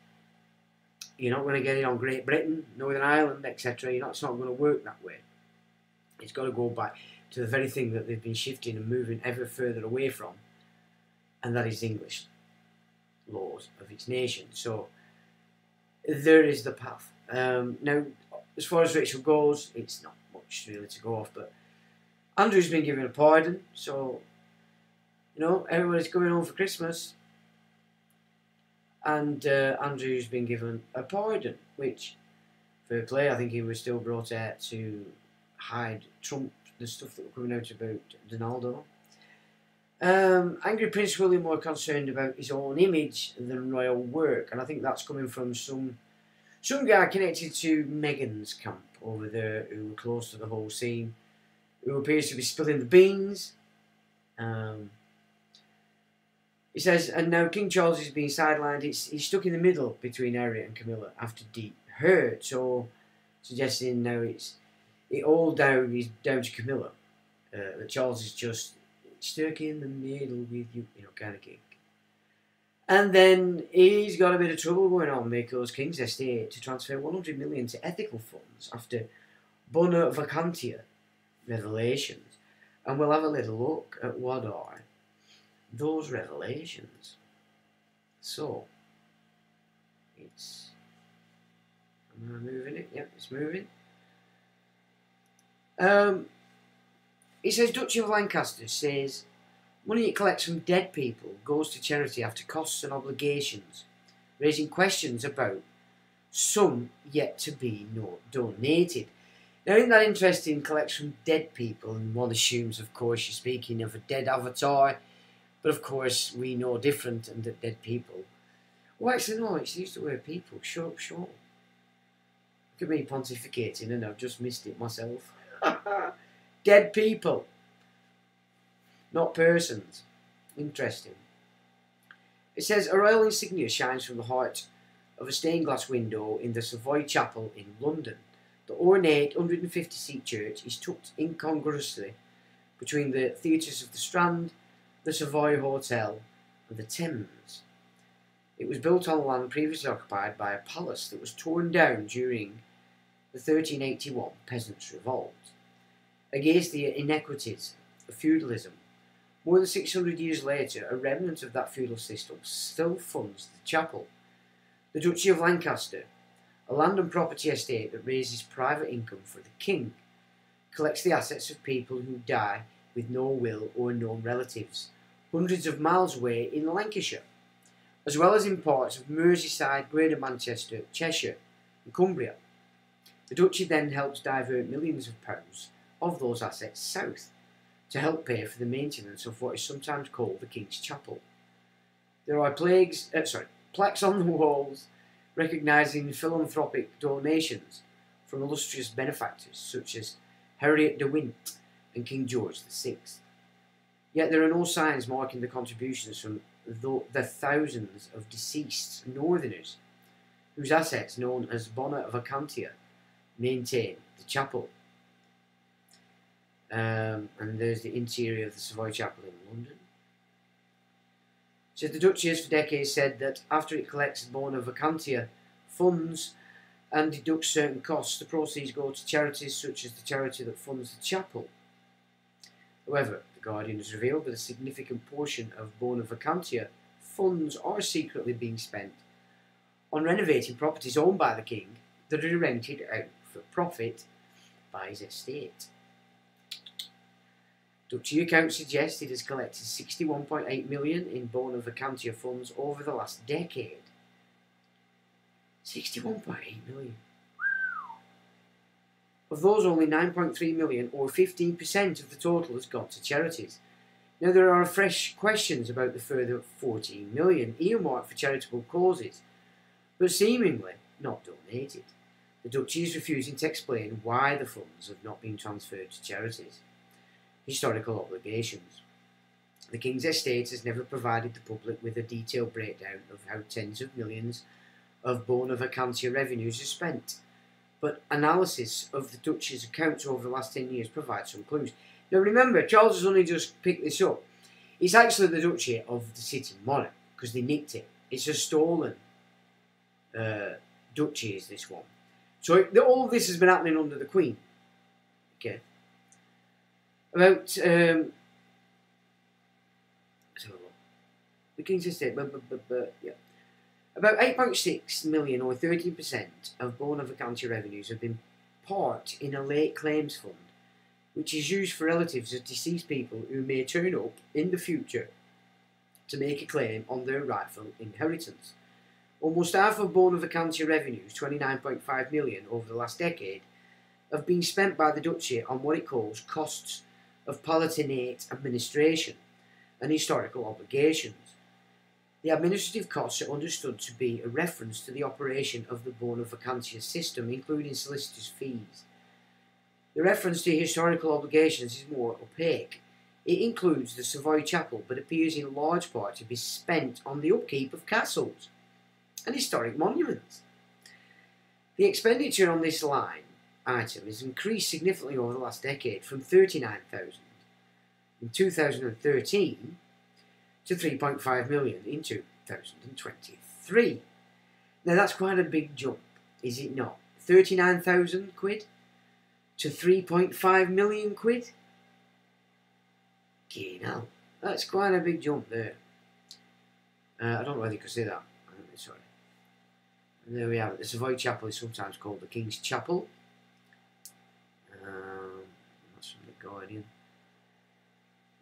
You're not going to get it on Great Britain, Northern Ireland, etc. It's not going to work that way. It's got to go back to the very thing that they've been shifting and moving ever further away from, and that is English laws of its nation. So there is the path. Now, as far as Rachel goes, it's not much really to go off, but Andrew's been given a pardon, so everybody's coming home for Christmas. and Andrew's been given a pardon, which, fair play, I think he was still brought out to hide Trump, the stuff that were coming out about Donaldo. Angry Prince William more concerned about his own image than royal work, and I think that's coming from some guy connected to Meghan's camp over there, who were close to the whole scene, who appears to be spilling the beans. He says, and now King Charles is being sidelined. He's stuck in the middle between Harry and Camilla after deep hurt, so suggesting now it all is down to Camilla. That Charles is just stuck in the middle with you, kind of gig. And then he's got a bit of trouble going on because King's estate to transfer 100 million to ethical funds after bona vacantia revelations. And we'll have a little look at what are those revelations. So, am I moving it? Yep, it's moving. It says Duchy of Lancaster says money it collects from dead people goes to charity after costs and obligations, raising questions about some yet to be donated. Now, isn't that interesting? Collects from dead people, and one assumes, of course, you're speaking of a dead avatar, but of course we know different and that dead people. Well, actually, no, it's used the word people. Sure. Look at me pontificating, and I've just missed it myself. Dead people, not persons. Interesting. It says a royal insignia shines from the heart of a stained glass window in the Savoy Chapel in London. The ornate 150-seat church is tucked incongruously between the theatres of the Strand, the Savoy Hotel, and the Thames. It was built on land previously occupied by a palace that was torn down during the 1381 Peasants' Revolt. Against the inequities of feudalism, more than 600 years later, a remnant of that feudal system still funds the chapel. The Duchy of Lancaster, a land and property estate that raises private income for the king, collects the assets of people who die with no will or known relatives, hundreds of miles away in Lancashire, as well as in parts of Merseyside, Greater Manchester, Cheshire, and Cumbria. The Duchy then helps divert millions of pounds of those assets south to help pay for the maintenance of what is sometimes called the King's Chapel. There are plaques on the walls recognising philanthropic donations from illustrious benefactors such as Harriet de Wint and King George VI. Yet there are no signs marking the contributions from the thousands of deceased northerners whose assets, known as bona vacantia, maintain the chapel. And there's the interior of the Savoy Chapel in London. So the Duchy has for decades said that after it collects bona vacantia funds and deducts certain costs, the proceeds go to charities such as the charity that funds the chapel. However, the Guardian has revealed that a significant portion of bona vacantia funds are secretly being spent on renovating properties owned by the King that are rented out for profit by his estate. Duchy accounts suggest it has collected 61.8 million in bona vacantia funds over the last decade. 61.8 million. Of those, only 9.3 million, or 15% of the total, has gone to charities. Now, there are fresh questions about the further 14 million earmarked for charitable causes, but seemingly not donated. The Duchy is refusing to explain why the funds have not been transferred to charities. Historical obligations. The King's estate has never provided the public with a detailed breakdown of how tens of millions of bona vacantia revenues are spent, but analysis of the Duchy's accounts over the last 10 years provides some clues. Now remember, Charles has only just picked this up. It's actually the Duchy of the City Monarch, because they nicked it. It's a stolen Duchy, is this one. So all of this has been happening under the Queen. Okay. About the King's estate, yeah. About 8.6 million, or 13% of bona vacantia revenues, have been parked in a late claims fund, which is used for relatives of deceased people who may turn up in the future to make a claim on their rightful inheritance. Almost half of Bona Vacantia revenues, 29.5 million over the last decade, have been spent by the Duchy on what it calls costs of Palatinate administration and historical obligations. The administrative costs are understood to be a reference to the operation of the Bona Vacantia system, including solicitors' fees. The reference to historical obligations is more opaque. It includes the Savoy Chapel, but appears in large part to be spent on the upkeep of castles and historic monuments. The expenditure on this line item has increased significantly over the last decade, from 39,000 in 2013 to 3.5 million in 2023. Now that's quite a big jump, is it not? 39,000 quid to 3.5 million quid? Hell, that's quite a big jump there. I don't know whether you could say that. Sorry. And there we have it. The Savoy Chapel is sometimes called the King's Chapel. That's from the Guardian.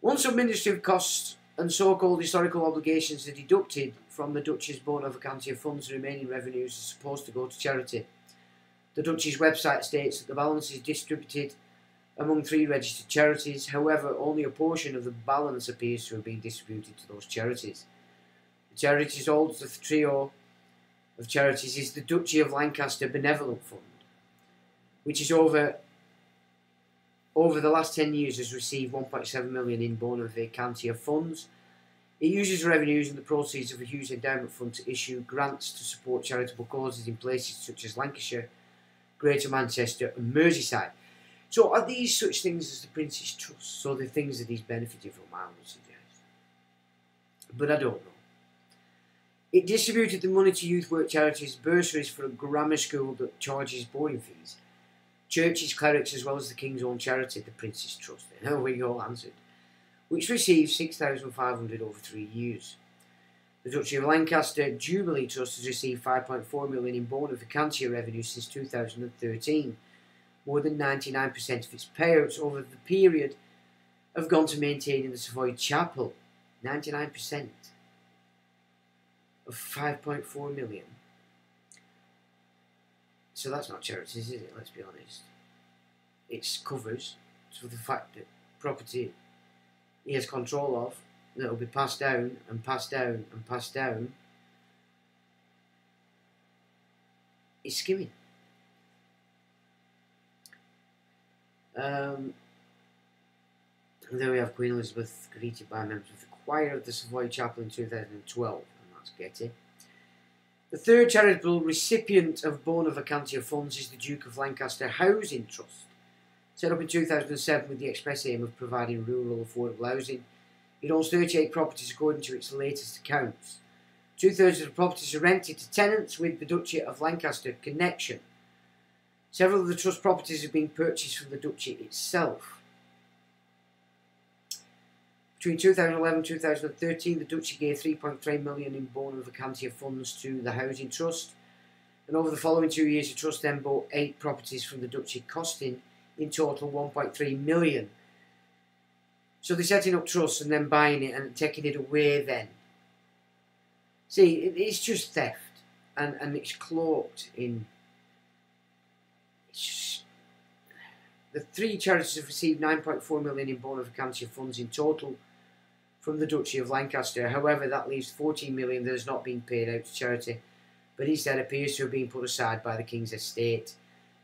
Once administrative costs and so-called historical obligations are deducted from the Duchy's Bona Vacantia funds, the remaining revenues are supposed to go to charity. The Duchy's website states that the balance is distributed among 3 registered charities. However, only a portion of the balance appears to have been distributed to those charities. The charities holds the trio of charities is the Duchy of Lancaster Benevolent Fund, which is over the last 10 years has received 1.7 million in Bona Vacantia funds. It uses revenues and the proceeds of a huge endowment fund to issue grants to support charitable causes in places such as Lancashire, Greater Manchester and Merseyside. So are these such things as the Prince's Trust? So the things that he's benefited from, I would suggest. But I don't know. It distributed the money to youth work charities, bursaries for a grammar school that charges boarding fees, churches, clerics, as well as the King's own charity, the Prince's Trust. There we all answered. Which received 6,500 over 3 years. The Duchy of Lancaster Jubilee Trust has received 5.4 million in Bona Vacantia revenue since 2013. More than 99% of its payouts over the period have gone to maintaining the Savoy Chapel. 99% of 5.4 million. So that's not charities, is it? Let's be honest. It's covers for the fact that property he has control of, that will be passed down and passed down and passed down, is skimming. And then we have Queen Elizabeth greeted by members of the choir of the Savoy Chapel in 2012, and that's Getty. The third charitable recipient of Bona Vacantia funds is the Duke of Lancaster Housing Trust, set up in 2007 with the express aim of providing rural affordable housing. It owns 38 properties according to its latest accounts. 2/3 of the properties are rented to tenants with the Duchy of Lancaster connection. Several of the trust properties have been purchased from the Duchy itself. Between 2011 and 2013, the Duchy gave 3.3 million in Bona Vacantia funds to the Housing Trust, and over the following 2 years the Trust then bought 8 properties from the Duchy, costing in total 1.3 million. So they're setting up trusts and then buying it and taking it away then. See, it's just theft, and it's cloaked in... The 3 charities have received 9.4 million in Bona Vacantia funds in total from the Duchy of Lancaster. However, that leaves 14 million that has not been paid out to charity, but instead appears to have been put aside by the King's estate.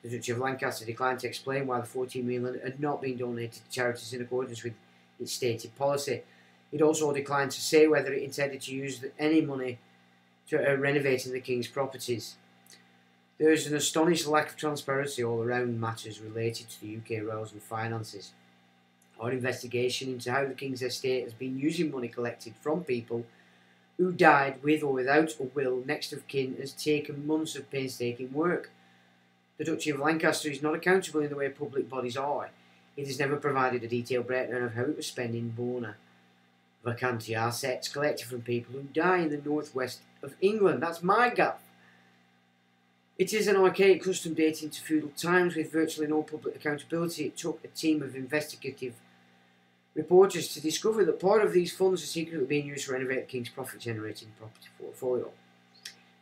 The Duchy of Lancaster declined to explain why the 14 million had not been donated to charities in accordance with its stated policy. It also declined to say whether it intended to use any money to renovating the King's properties. There is an astonishing lack of transparency all around matters related to the UK royals and finances. Our investigation into how the King's estate has been using money collected from people who died with or without a will, next of kin, has taken months of painstaking work. The Duchy of Lancaster is not accountable in the way public bodies are. It has never provided a detailed breakdown of how it was spending Bona Vacantia assets collected from people who die in the northwest of England. That's my gap. It is an archaic custom dating to feudal times with virtually no public accountability. It took a team of investigative reporters to discover that part of these funds are secretly being used to renovate the King's profit-generating property portfolio.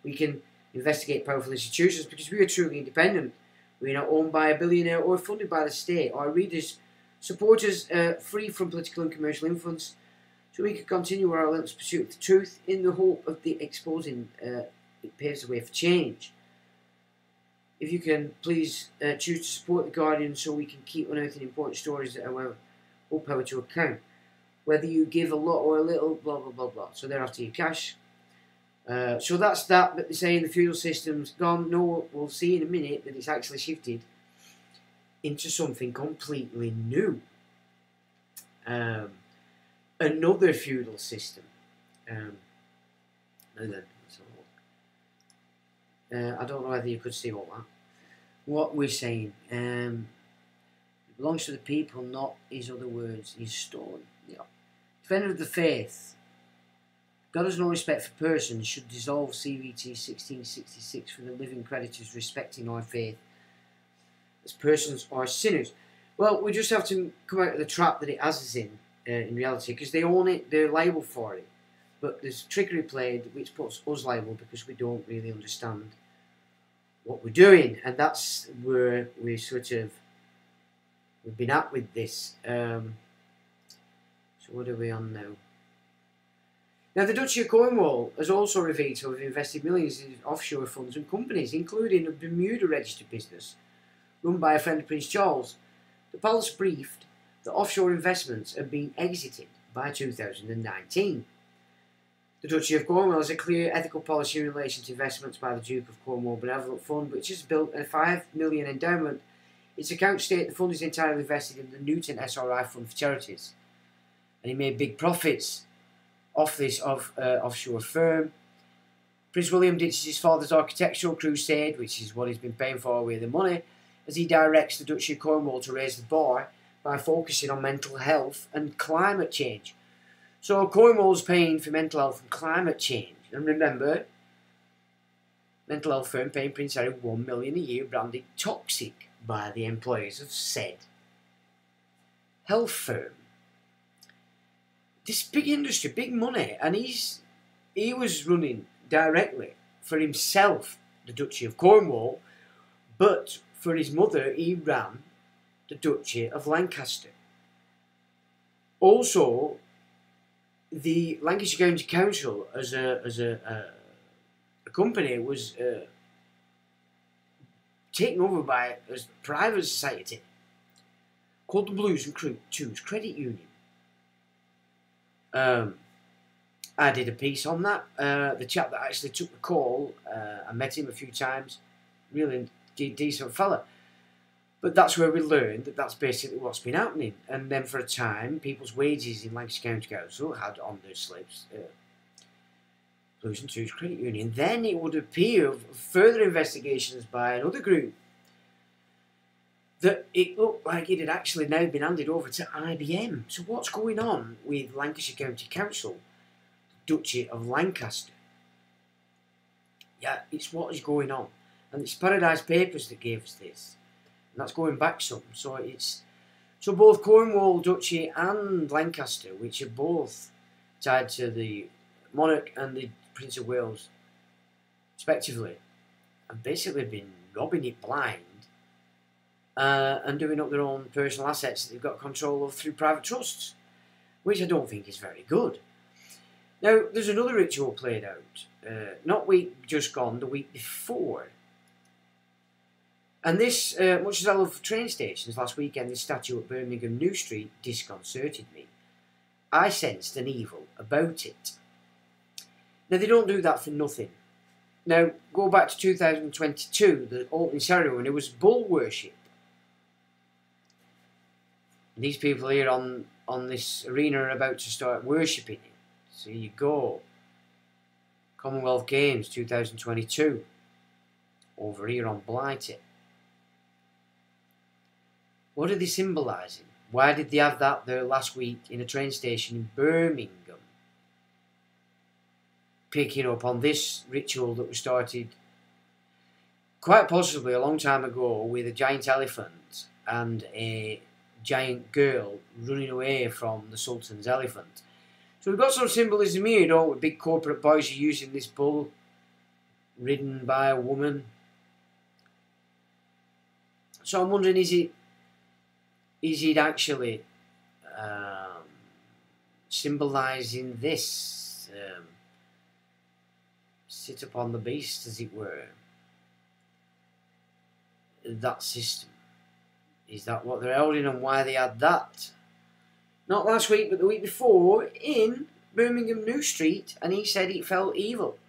We can investigate powerful institutions because we are truly independent. We are not owned by a billionaire or funded by the state. Our readers, supporters, free from political and commercial influence, so we can continue our relentless pursuit of the truth in the hope of the exposing it paves the way for change. If you can, please choose to support The Guardian so we can keep unearthing important stories that are all power to account. Whether you give a lot or a little, blah, blah, blah, blah. So they're after your cash. So that's that, but they're saying the feudal system's gone. No, we'll see in a minute that it's actually shifted into something completely new. Another feudal system. Now then, I don't know whether you could see all that. What we're saying, it belongs to the people, not his other words, his stone. Yeah. Defender of the faith. God has no respect for persons, should dissolve CVT 1666 for the living creditors respecting our faith, as persons are sinners. Well, we just have to come out of the trap that it has us in reality, because they own it, they're liable for it. But there's trickery played which puts us liable because we don't really understand what we're doing, and that's where we've been at with this. So what are we on now? Now, the Duchy of Cornwall has also revealed to have invested millions in offshore funds and companies, including a Bermuda-registered business run by a friend of Prince Charles. The palace briefed that offshore investments have been exited by 2019. The Duchy of Cornwall has a clear ethical policy in relation to investments by the Duke of Cornwall Benevolent Fund, which has built a $5 million endowment. Its accounts state the fund is entirely invested in the Newton SRI Fund for Charities, and he made big profits off this offshore firm. Prince William ditches his father's architectural crusade, which is what he's been paying for with the money, as he directs the Duchy of Cornwall to raise the bar by focusing on mental health and climate change. So Cornwall's paying for mental health and climate change. And remember, mental health firm paying Prince Harry $1 million a year, branded toxic by the employees of said health firm. This big industry, big money, and he was running directly for himself the Duchy of Cornwall, but for his mother he ran the Duchy of Lancaster. Also, the Lancashire County Council as a company was taken over by a private society called the Blues and Twos Credit Union. I did a piece on that. The chap that actually took the call, I met him a few times, really decent fella. But that's where we learned that that's basically what's been happening. And then for a time, people's wages in Lancashire County Council had on their slips Blues and Twos Credit Union. Then it would appear further investigations by another group that it looked like it had actually now been handed over to IBM. So what's going on with Lancashire County Council, the Duchy of Lancaster? Yeah, it's what is going on. And it's Paradise Papers that gave us this. And that's going back some. So both Cornwall, Duchy and Lancaster, which are both tied to the monarch and the Prince of Wales, respectively, have basically been robbing it blind and doing up their own personal assets that they've got control of through private trusts, which I don't think is very good. Now, there's another ritual played out, not week just gone, the week before. And this, much as I love train stations, last weekend this statue at Birmingham New Street disconcerted me. I sensed an evil about it. Now, they don't do that for nothing. Now, go back to 2022, the opening ceremony, it was bull worship. And these people here on this arena are about to start worshipping it. So you go. Commonwealth Games 2022, over here on Blighty. What are they symbolising? Why did they have that there last week in a train station in Birmingham? Picking up on this ritual that was started quite possibly a long time ago with a giant elephant and a giant girl running away from the Sultan's elephant. So we've got some symbolism here, don't we? Big corporate boys are using this bull ridden by a woman. So I'm wondering, is it actually symbolising this? Sit upon the beast, as it were. That system. Is that what they're holding, and why they had that? Not last week, but the week before, in Birmingham New Street, and he said it felt evil.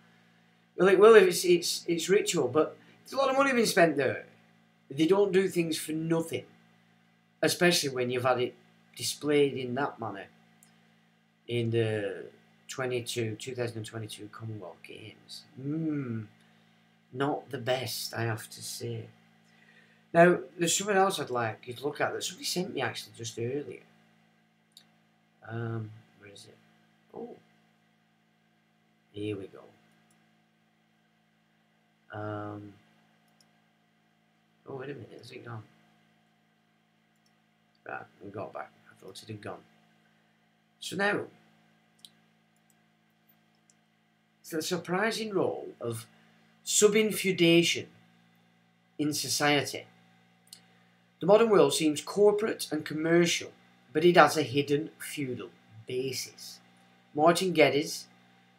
We're like, well, it's ritual, but there's a lot of money being spent there. They don't do things for nothing, especially when you've had it displayed in that manner in the 2022 Commonwealth Games. Not the best, I have to say. Now, there's something else I'd like you to look at that somebody sent me actually just earlier. Where is it? Oh, here we go. Oh, wait a minute, has it gone? Right, we got back. I thought it had gone. So now, it's the surprising role of subinfeudation in society. The modern world seems corporate and commercial, but it has a hidden feudal basis. Martin Geddes,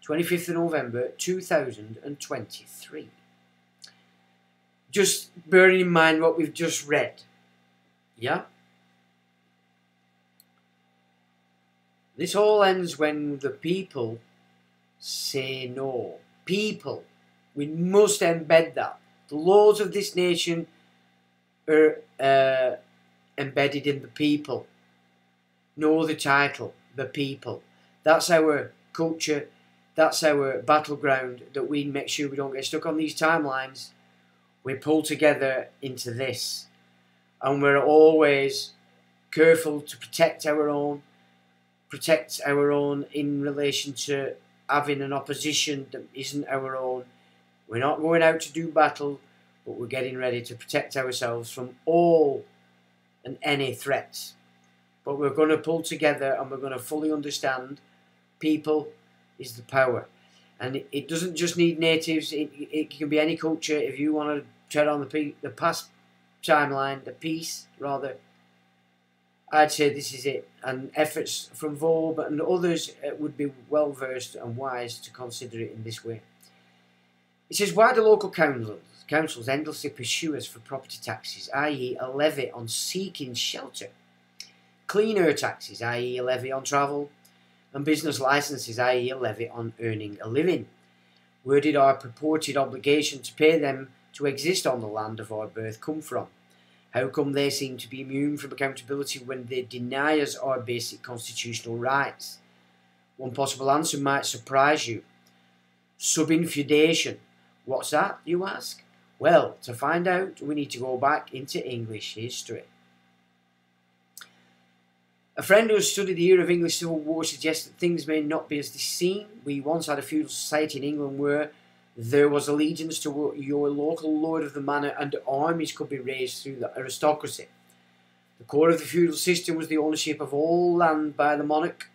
25th of November 2023. Just bearing in mind what we've just read. Yeah? This all ends when the people say no. People. We must embed that. The laws of this nation are embedded in the people. Know the title, the people. That's our culture. That's our battleground, that we make sure we don't get stuck on these timelines. We pull together into this. And we're always careful to protect our own in relation to having an opposition that isn't our own. We're not going out to do battle, but we're getting ready to protect ourselves from all and any threats. But we're going to pull together, and we're going to fully understand people is the power. And it doesn't just need natives, it can be any culture. If you want to tread on the past timeline, the peace rather, I'd say this is it. And efforts from Volb and others would be well versed and wise to consider it in this way. It says, why do local councils endlessly pursue us for property taxes, i.e. a levy on seeking shelter? Clean air taxes, i.e. a levy on travel, and business licenses, i.e. a levy on earning a living. Where did our purported obligation to pay them to exist on the land of our birth come from? How come they seem to be immune from accountability when they deny us our basic constitutional rights? One possible answer might surprise you. Subinfeudation. What's that, you ask? Well, to find out, we need to go back into English history. A friend who has studied the era of English Civil War suggests that things may not be as they seem. We once had a feudal society in England where there was allegiance to your local lord of the manor, and armies could be raised through the aristocracy. The core of the feudal system was the ownership of all land by the monarch,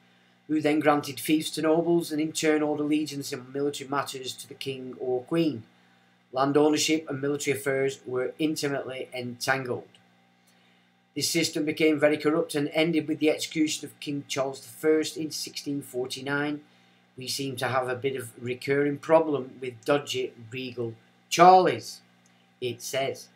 who then granted fiefs to nobles and in turn owed allegiance in military matters to the king or queen. Land ownership and military affairs were intimately entangled. This system became very corrupt and ended with the execution of King Charles I in 1649. We seem to have a bit of a recurring problem with dodgy regal Charlies, it says.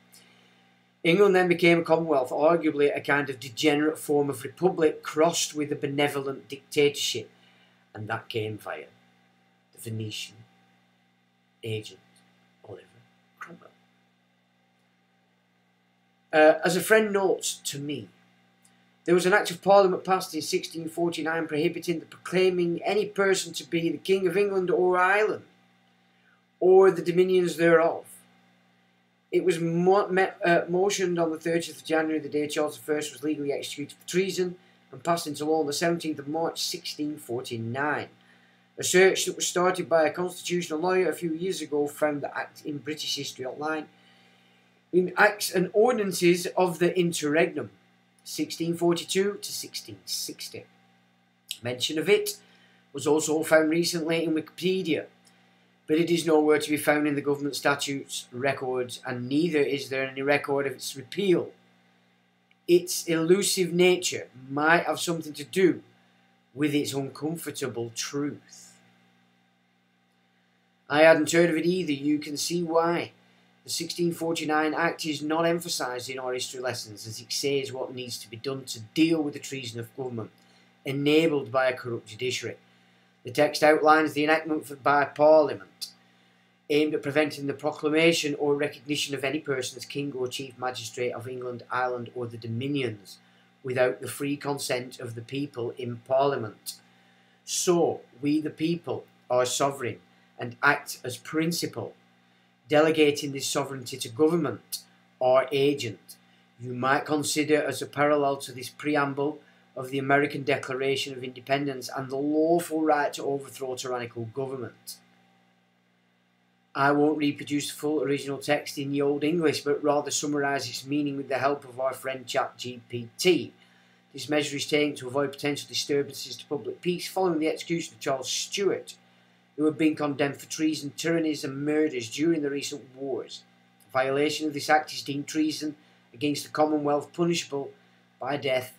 England then became a commonwealth, arguably a kind of degenerate form of republic crossed with a benevolent dictatorship, and that came via the Venetian agent Oliver Cromwell. As a friend notes to me, there was an Act of Parliament passed in 1649 prohibiting the proclaiming any person to be the King of England or Ireland, or the dominions thereof. It was motioned on the 30th of January, the day Charles I was legally executed for treason, and passed into law on the 17th of March 1649. A search that was started by a constitutional lawyer a few years ago found the Act in British History Online in Acts and Ordinances of the Interregnum, 1642 to 1660. Mention of it was also found recently in Wikipedia. but it is nowhere to be found in the government statutes records, and neither is there any record of its repeal. Its elusive nature might have something to do with its uncomfortable truth. I hadn't heard of it either. You can see why. The 1649 Act is not emphasised in our history lessons, as it says what needs to be done to deal with the treason of government, enabled by a corrupt judiciary. The text outlines the enactment by Parliament, aimed at preventing the proclamation or recognition of any person as King or Chief Magistrate of England, Ireland, or the Dominions, without the free consent of the people in Parliament. So, we the people are sovereign and act as principal, delegating this sovereignty to government, our agent. You might consider as a parallel to this preamble of the American Declaration of Independence and the lawful right to overthrow tyrannical government. I won't reproduce the full original text in the Old English, but rather summarise its meaning with the help of our friend ChatGPT. This measure is taken to avoid potential disturbances to public peace following the execution of Charles Stuart, who had been condemned for treason, tyrannies and murders during the recent wars. A violation of this act is deemed treason against the Commonwealth, punishable by death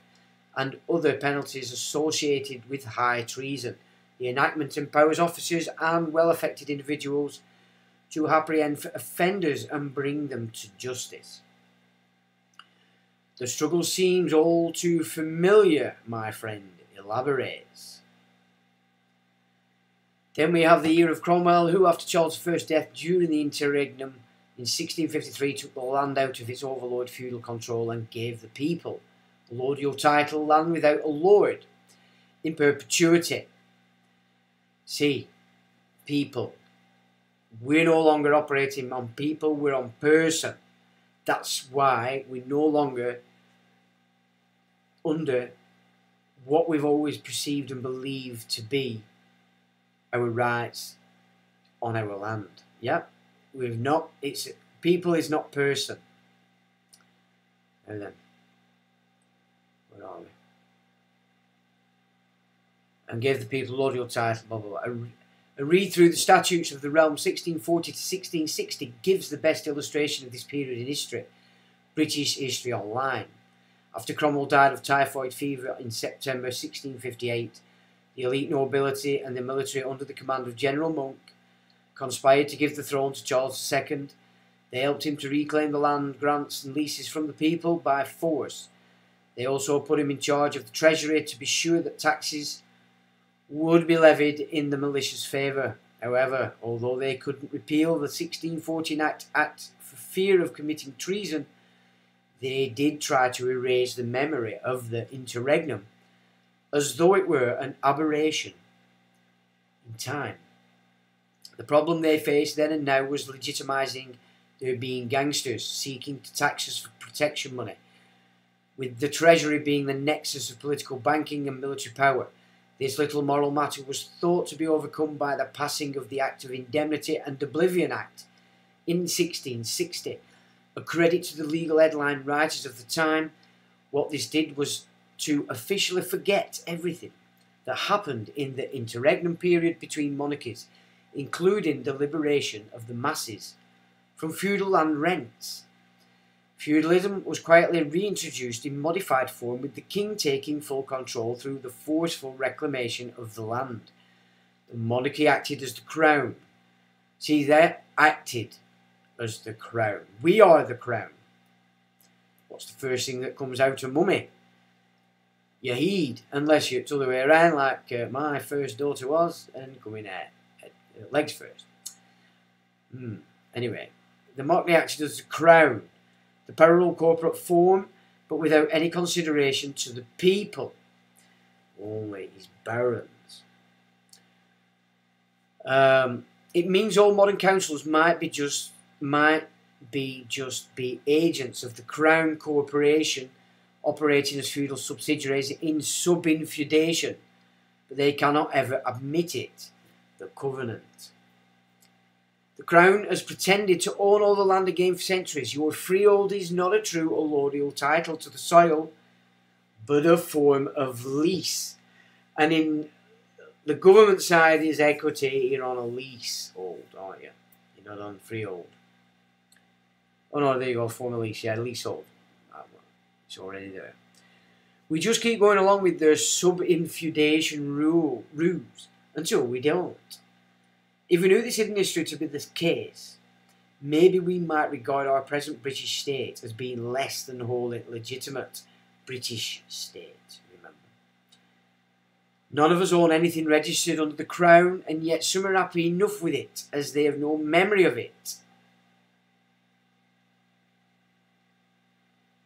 and other penalties associated with high treason. The enactment empowers officers and well-affected individuals to apprehend offenders and bring them to justice. The struggle seems all too familiar, my friend elaborates. Then we have the year of Cromwell, who after Charles I's death during the interregnum in 1653 took the land out of its overlord feudal control and gave the people the lordly title land without a lord in perpetuity. See, people. We're no longer operating on people, we're on person. That's why we're no longer under what we've always perceived and believed to be our rights on our land. Yeah, we've not. It's people is not person. Now then, where are we? And gave the people lordly title. Blah blah blah. A read through the statutes of the realm 1640 to 1660 gives the best illustration of this period in history. British History Online. After Cromwell died of typhoid fever in September 1658, the elite nobility and the military under the command of General Monk conspired to give the throne to Charles II. They helped him to reclaim the land grants and leases from the people by force. They also put him in charge of the treasury to be sure that taxes would be levied in the militia's favour. However, although they couldn't repeal the 1614 Act for fear of committing treason, they did try to erase the memory of the interregnum as though it were an aberration in time. The problem they faced then and now was legitimising there being gangsters seeking to tax us for protection money, with the treasury being the nexus of political banking and military power. This little moral matter was thought to be overcome by the passing of the Act of Indemnity and Oblivion Act in 1660. A credit to the legal headline writers of the time, what this did was to officially forget everything that happened in the interregnum period between monarchies, including the liberation of the masses from feudal land rents. Feudalism was quietly reintroduced in modified form, with the king taking full control through the forceful reclamation of the land. The monarchy acted as the crown. See, they acted as the crown. We are the crown. What's the first thing that comes out of mummy? You heed, unless you're the other way around, like my first daughter was, and coming out legs first. Anyway, the monarchy acted as the crown. The parallel corporate form, but without any consideration to the people, only his barons. It means all modern councils might be just agents of the crown corporation, operating as feudal subsidiaries in Subinfeudation, but they cannot ever admit it. The covenant. The crown has pretended to own all the land again for centuries. Your freehold is not a true or lordly title to the soil, but a form of lease. And in The government side is equity. You're on a leasehold, aren't you? You're not on freehold. Oh no, there you go, former lease, yeah, leasehold. It's already there. We just keep going along with their Subinfeudation rules until we don't. If we knew this in history to be the case, maybe we might regard our present British state as being less than wholly legitimate British state, remember. None of us own anything registered under the Crown, and yet some are happy enough with it, as they have no memory of it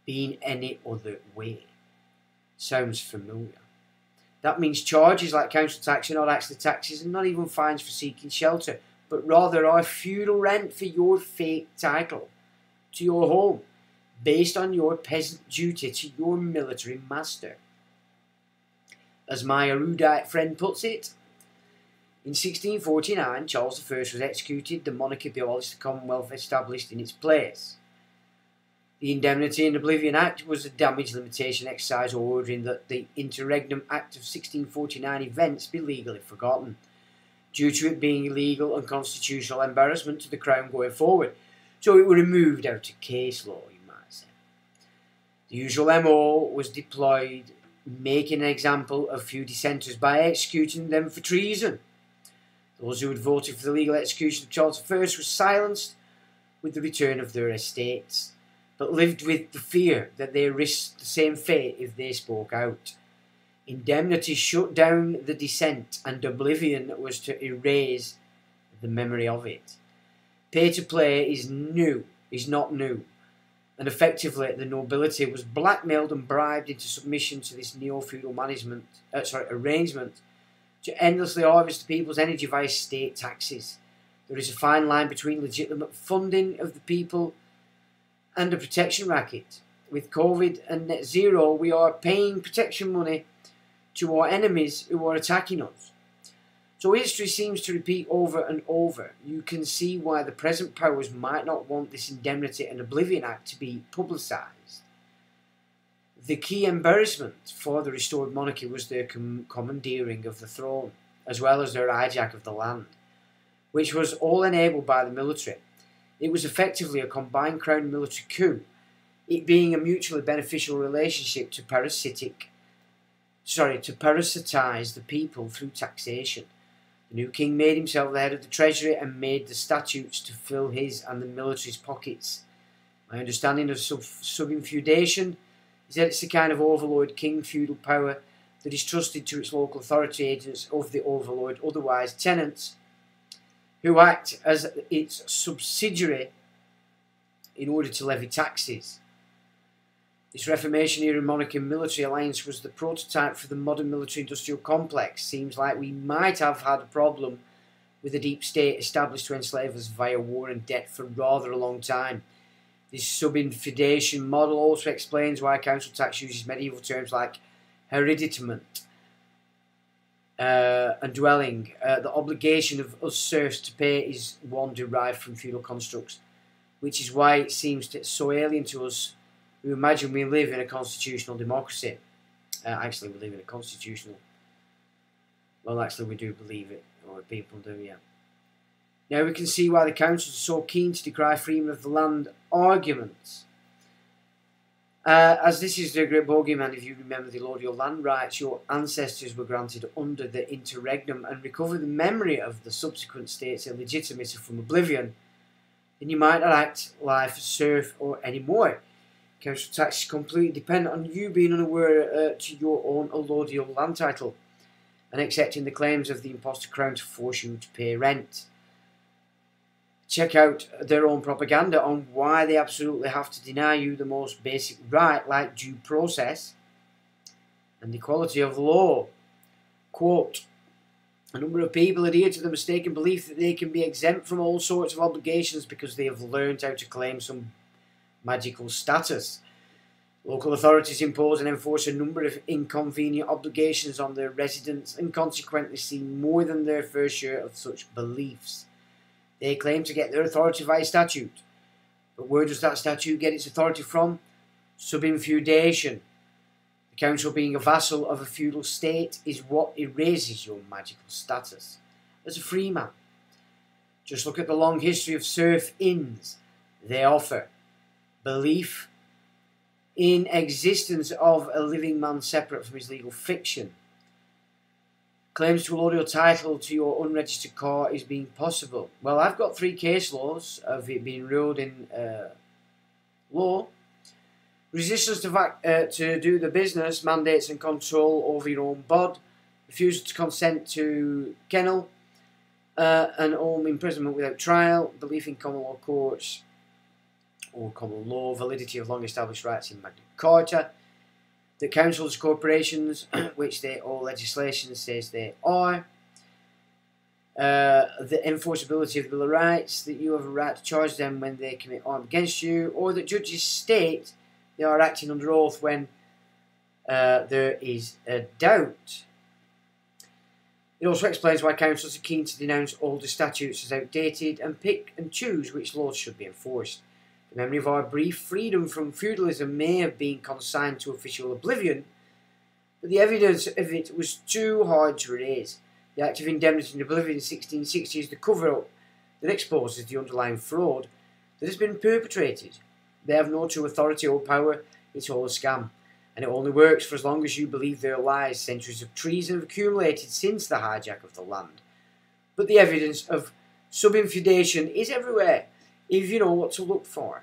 being any other way. Sounds familiar. That means charges like council tax are not actually taxes and not even fines for seeking shelter, but rather are feudal rent for your fake title to your home, based on your peasant duty to your military master. As my erudite friend puts it, in 1649 Charles I was executed, the monarchy abolished, the Commonwealth established in its place. The Indemnity and Oblivion Act was a damage limitation exercise ordering that the Interregnum Act of 1649 events be legally forgotten, due to it being illegal and constitutional embarrassment to the Crown going forward. So it was removed out of case law, you might say. The usual MO was deployed, making an example of few dissenters by executing them for treason. Those who had voted for the legal execution of Charles I were silenced with the return of their estates, but lived with the fear that they risked the same fate if they spoke out. Indemnity shut down the dissent, and Oblivion was to erase the memory of it. Pay to play is not new, and effectively the nobility was blackmailed and bribed into submission to this neo-feudal arrangement to endlessly harvest the people's energy via state taxes. There is a fine line between legitimate funding of the people and a protection racket. With COVID and net zero, we are paying protection money to our enemies who are attacking us. So history seems to repeat over and over. You can see why the present powers might not want this Indemnity and Oblivion Act to be publicised. The key embarrassment for the restored monarchy was their commandeering of the throne, as well as their hijack of the land, which was all enabled by the military. It was effectively a combined crown military coup, it being a mutually beneficial relationship to parasitize the people through taxation. The new king made himself the head of the treasury and made the statutes to fill his and the military's pockets. My understanding of subinfeudation is that it's a kind of overlord king feudal power that is trusted to its local authority agents of the overlord, otherwise tenants, who act as its subsidiary in order to levy taxes. This Reformation-era monarchy military alliance was the prototype for the modern military-industrial complex. Seems like we might have had a problem with a deep state established to enslave us via war and debt for rather a long time. This subinfeudation model also explains why council tax uses medieval terms like hereditamент and dwelling. The obligation of us serfs to pay is one derived from feudal constructs, which is why it seems so alien to us who imagine we live in a constitutional democracy. Actually, we live in a constitutional... Well, actually, we do believe it, or people do, yeah. Now we can see why the councils are so keen to decry freedom of the land arguments. As this is the great bogeyman, if you remember the Lord, your land rights your ancestors were granted under the interregnum, and recover the memory of the subsequent state's illegitimacy from oblivion, then you might not act life as serf or any more. Council tax is completely dependent on you being unaware to your own allodial land title and accepting the claims of the impostor crown to force you to pay rent. Check out their own propaganda on why they absolutely have to deny you the most basic right, like due process and equality of law. Quote, a number of people adhere to the mistaken belief that they can be exempt from all sorts of obligations because they have learned how to claim some magical status. Local authorities impose and enforce a number of inconvenient obligations on their residents and consequently see more than their fair share of such beliefs. They claim to get their authority via statute. But where does that statute get its authority from? Subinfeudation. The council being a vassal of a feudal state is what erases your magical status as a free man. Just look at the long history of serf inns. They offer belief in existence of a living man separate from his legal fiction. Claims to allure your title to your unregistered car is being possible. Well, I've got 3 case laws of it being ruled in law. Resistance to do the business, mandates and control over your own bod, refusal to consent to kennel, and home imprisonment without trial, belief in common law courts or common law, validity of long-established rights in Magna Carta, that councils, corporations, which all legislation says they are, the enforceability of the Bill of Rights, that you have a right to charge them when they commit harm against you, or that judges state they are acting under oath when there is a doubt. It also explains why councils are keen to denounce older statutes as outdated and pick and choose which laws should be enforced. The memory of our brief freedom from feudalism may have been consigned to official oblivion, but the evidence of it was too hard to erase. The Act of Indemnity in Oblivion 1660 is the cover-up that exposes the underlying fraud that has been perpetrated. They have no true authority or power, it's all a scam, and it only works for as long as you believe their lies. Centuries of treason have accumulated since the hijack of the land. But the evidence of subinfeudation is everywhere, if you know what to look for.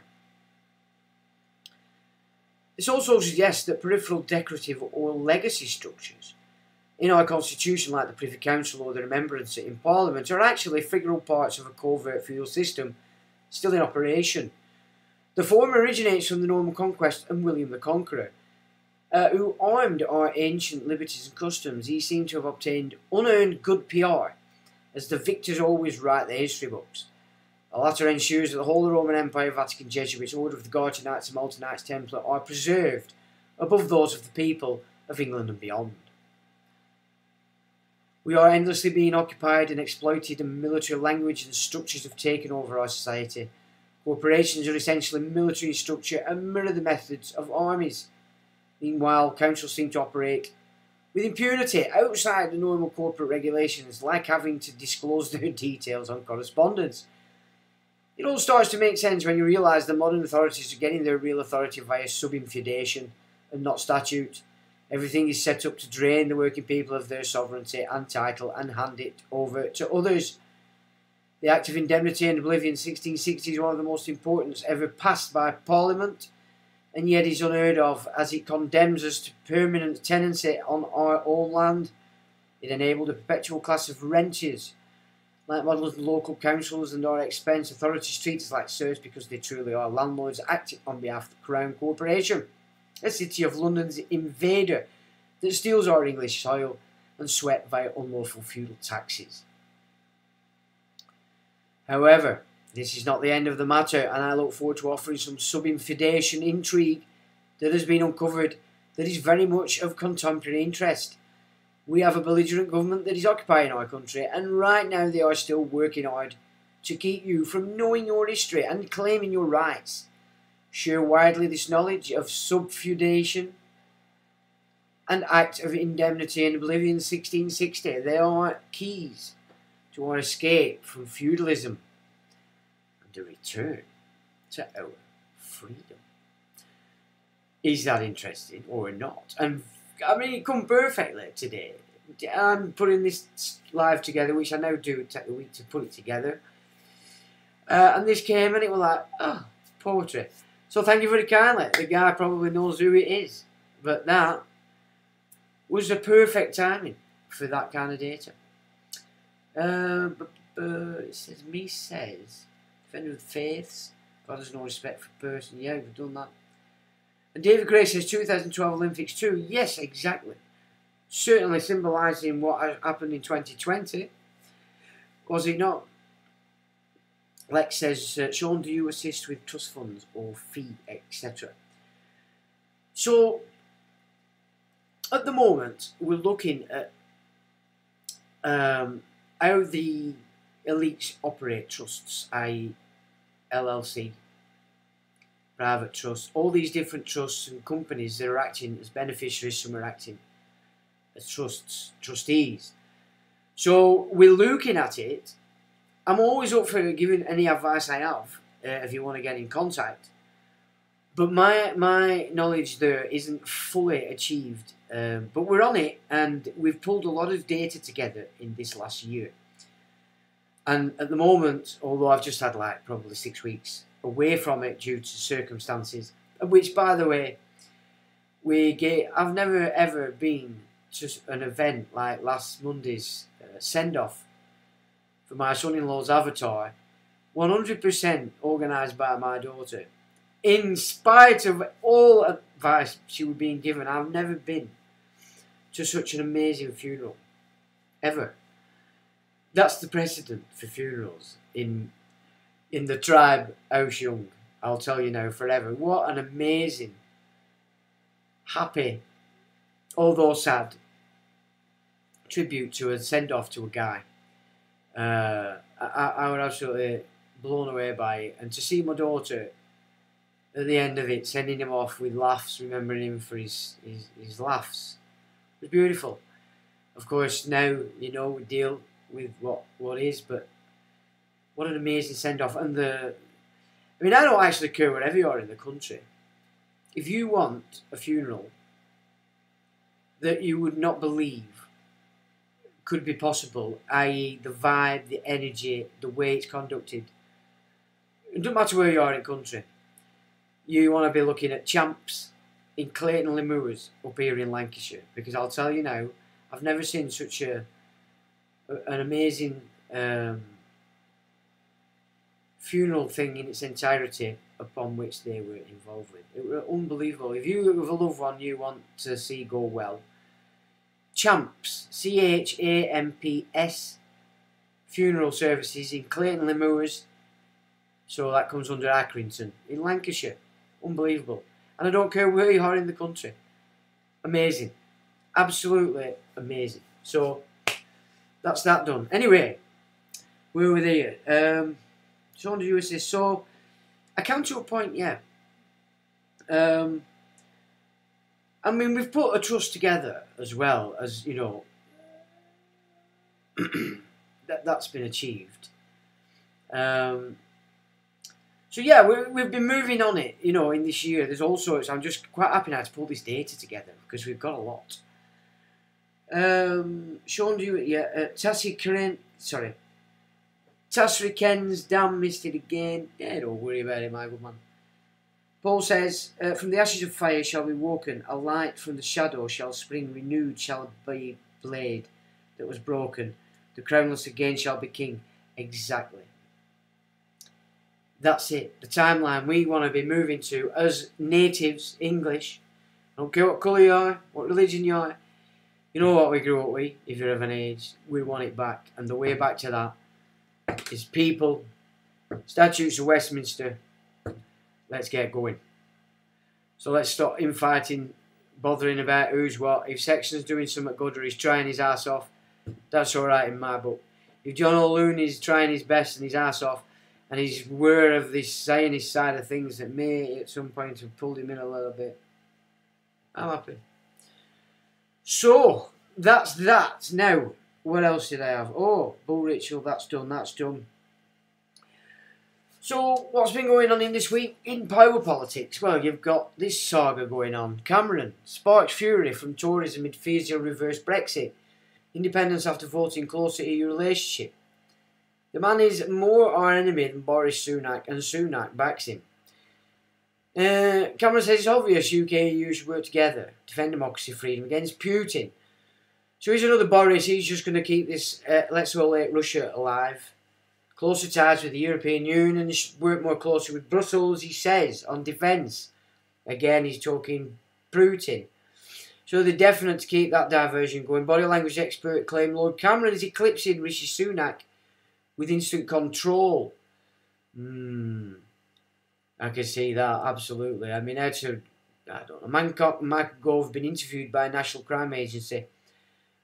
This also suggests that peripheral decorative or legacy structures in our constitution, like the Privy Council or the Remembrance in Parliament, are actually figural parts of a covert feudal system still in operation. The former originates from the Norman Conquest and William the Conqueror, who armed our ancient liberties and customs. He seemed to have obtained unearned good PR, as the victors always write their history books. The latter ensures that the whole of the Roman Empire, Vatican Jesuits, Order of the Guardian Knights and Malta Knights Templar are preserved above those of the people of England and beyond. We are endlessly being occupied and exploited, and military language and structures have taken over our society. Corporations are essentially military in structure and mirror the methods of armies. Meanwhile, councils seem to operate with impunity outside the normal corporate regulations, like having to disclose their details on correspondence. It all starts to make sense when you realise that modern authorities are getting their real authority via subinfeudation and not statute. Everything is set up to drain the working people of their sovereignty and title and hand it over to others. The Act of Indemnity and Oblivion 1660 is one of the most important ever passed by Parliament, and yet is unheard of, as it condemns us to permanent tenancy on our own land. It enabled a perpetual class of renters, like models and local councils, and our expense authorities treat us like serfs because they truly are landlords acting on behalf of the Crown Corporation, a City of London's invader that steals our English soil and sweat via unlawful feudal taxes. However, this is not the end of the matter, and I look forward to offering some subinfeudation intrigue that has been uncovered that is very much of contemporary interest. We have a belligerent government that is occupying our country, and right now they are still working hard to keep you from knowing your history and claiming your rights. Share widely this knowledge of subfeudation and Act of Indemnity and Oblivion 1660. They are keys to our escape from feudalism and a return to our freedom. Is that interesting or not? And I mean, it come perfectly today. I'm putting this live together, which I now do take a week to put it together. And this came and it was like, oh, poetry. So thank you very kindly. The guy probably knows who it is. But that was a perfect timing for that kind of data. It says, me says, defender of the faiths, God has no respect for person. Yeah, we've done that. And David Gray says 2012 Olympics too. Yes, exactly. Certainly symbolising what happened in 2020. Was it not? Lex says, Sean, do you assist with trust funds or fee, etc.? So, at the moment, we're looking at how the elites operate trusts, i.e. LLC, private trusts, all these different trusts and companies that are acting as beneficiaries, some are acting as trustees. So we're looking at it. I'm always up for giving any advice I have, if you want to get in contact. But my knowledge there isn't fully achieved. But we're on it, and we've pulled a lot of data together in this last year. And at the moment, although I've just had like probably 6 weeks away from it due to circumstances, which, by the way, I've never ever been to an event like last Monday's send-off for my son-in-law's avatar, 100% organised by my daughter. In spite of all advice she was being given, I've never been to such an amazing funeral, ever. That's the precedent for funerals in the tribe House Young. I'll tell you now forever. What an amazing, happy, although sad, tribute to a send-off to a guy. I was absolutely blown away by it. And to see my daughter at the end of it, sending him off with laughs, remembering him for his laughs, it was beautiful. Of course, now, you know, we deal with what is, but what an amazing send-off. And I mean, I don't actually care wherever you are in the country. If you want a funeral that you would not believe could be possible, i.e. the vibe, the energy, the way it's conducted, it doesn't matter where you are in the country. You want to be looking at Champs in Clayton Le Moors up here in Lancashire, because I'll tell you now, I've never seen such an amazing funeral thing in its entirety upon which they were involved with. It was unbelievable. If you have a loved one you want to see go well, Champs, CHAMPS funeral services in Clayton Le Moors, so that comes under Accrington in Lancashire. Unbelievable. And I don't care where you are in the country. Amazing. Absolutely amazing. So that's that done. Anyway, where were they here? So under USA. So I come to a point, yeah. I mean, we've put a trust together as well, as you know. That's been achieved. So yeah, we've been moving on it, you know, in this year. There's all sorts. I'm just quite happy now to pull this data together because we've got a lot. Sean, do you, yeah, Tasri Ken's damn missed it again. Yeah, don't worry about it, my good man. Paul says, from the ashes of fire shall be woken, a light from the shadow shall spring, renewed shall be blade that was broken, the crownless again shall be king. Exactly. That's it, the timeline we want to be moving to as natives, English. I don't care what colour you are, what religion you are. You know what we grew up with, if you're of an age, we want it back. And the way back to that is people, statutes of Westminster. Let's get going. So let's stop infighting, bothering about who's what. If Sexton's doing something good or he's trying his ass off, that's alright in my book. If John O'Looney's trying his best and his ass off, and he's aware of this Zionist side of things that may at some point have pulled him in a little bit, I'm happy. So, that's that. Now, what else did I have? Oh, Bull Ritual, that's done, that's done. So, what's been going on in this week in power politics? Well, you've got this saga going on. Cameron sparks fury from Tories amid fears he'll reverse Brexit. Independents after voting closer EU relationship. The man is more our enemy than Boris Sunak, and Sunak backs him. Cameron says it's obvious UK and EU should work together, defend democracy, freedom against Putin. So here's another Boris, he's just going to keep this let's all let Russia alive. Closer ties with the European Union and should work more closely with Brussels, he says, on defence. Again, he's talking Putin. So they're definite to keep that diversion going. Body language expert claimed Lord Cameron is eclipsing Rishi Sunak with instant control. I can see that, absolutely. I mean, I don't know. Michael Gove been interviewed by a National Crime Agency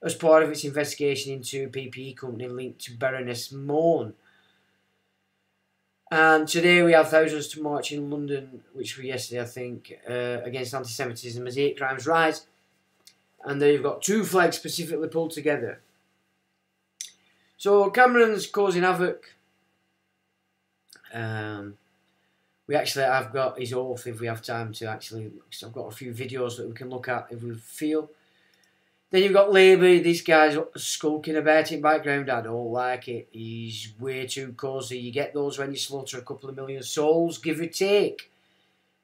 as part of its investigation into a PPE company linked to Baroness Morn. And today we have thousands to march in London, which were yesterday, I think, against anti-Semitism as hate crimes rise. And there you've got 2 flags specifically pulled together. So Cameron's causing havoc. I've got his oath if we have time to actually. So I've got a few videos that we can look at if we feel. Then you've got Labour. This guy's skulking about in background. I don't like it. He's way too cosy. You get those when you slaughter a couple of million souls, give or take.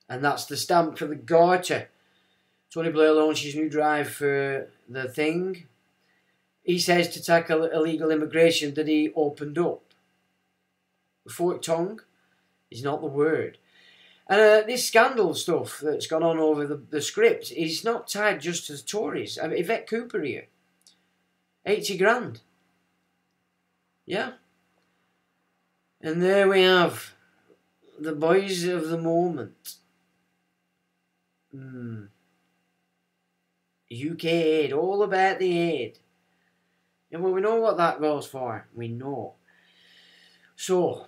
And that's the stamp for the garter. Tony Blair launches new drive for the thing. He says to tackle illegal immigration that he opened up. The forked tongue is not the word. And this scandal stuff that's gone on over the script is not tied just to the Tories. I mean, Yvette Cooper here. 80 grand. Yeah. And there we have the boys of the moment. UK aid, all about the aid. And well, we know what that goes for. We know. So,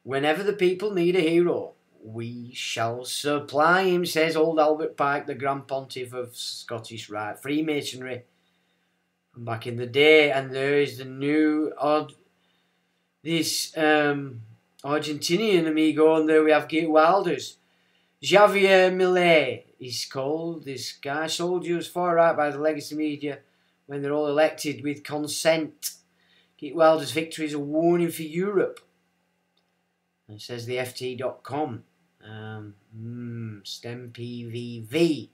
whenever the people need a hero, we shall supply him, says old Albert Pike, the Grand Pontiff of Scottish Rite, Freemasonry from back in the day. And there is the new this Argentinian amigo, and there we have Geert Wilders. Javier Milei is called. This guy sold you as far right by the legacy media when they're all elected with consent. Geert Wilders' victory is a warning for Europe. And says the FT.com. STEM PVV.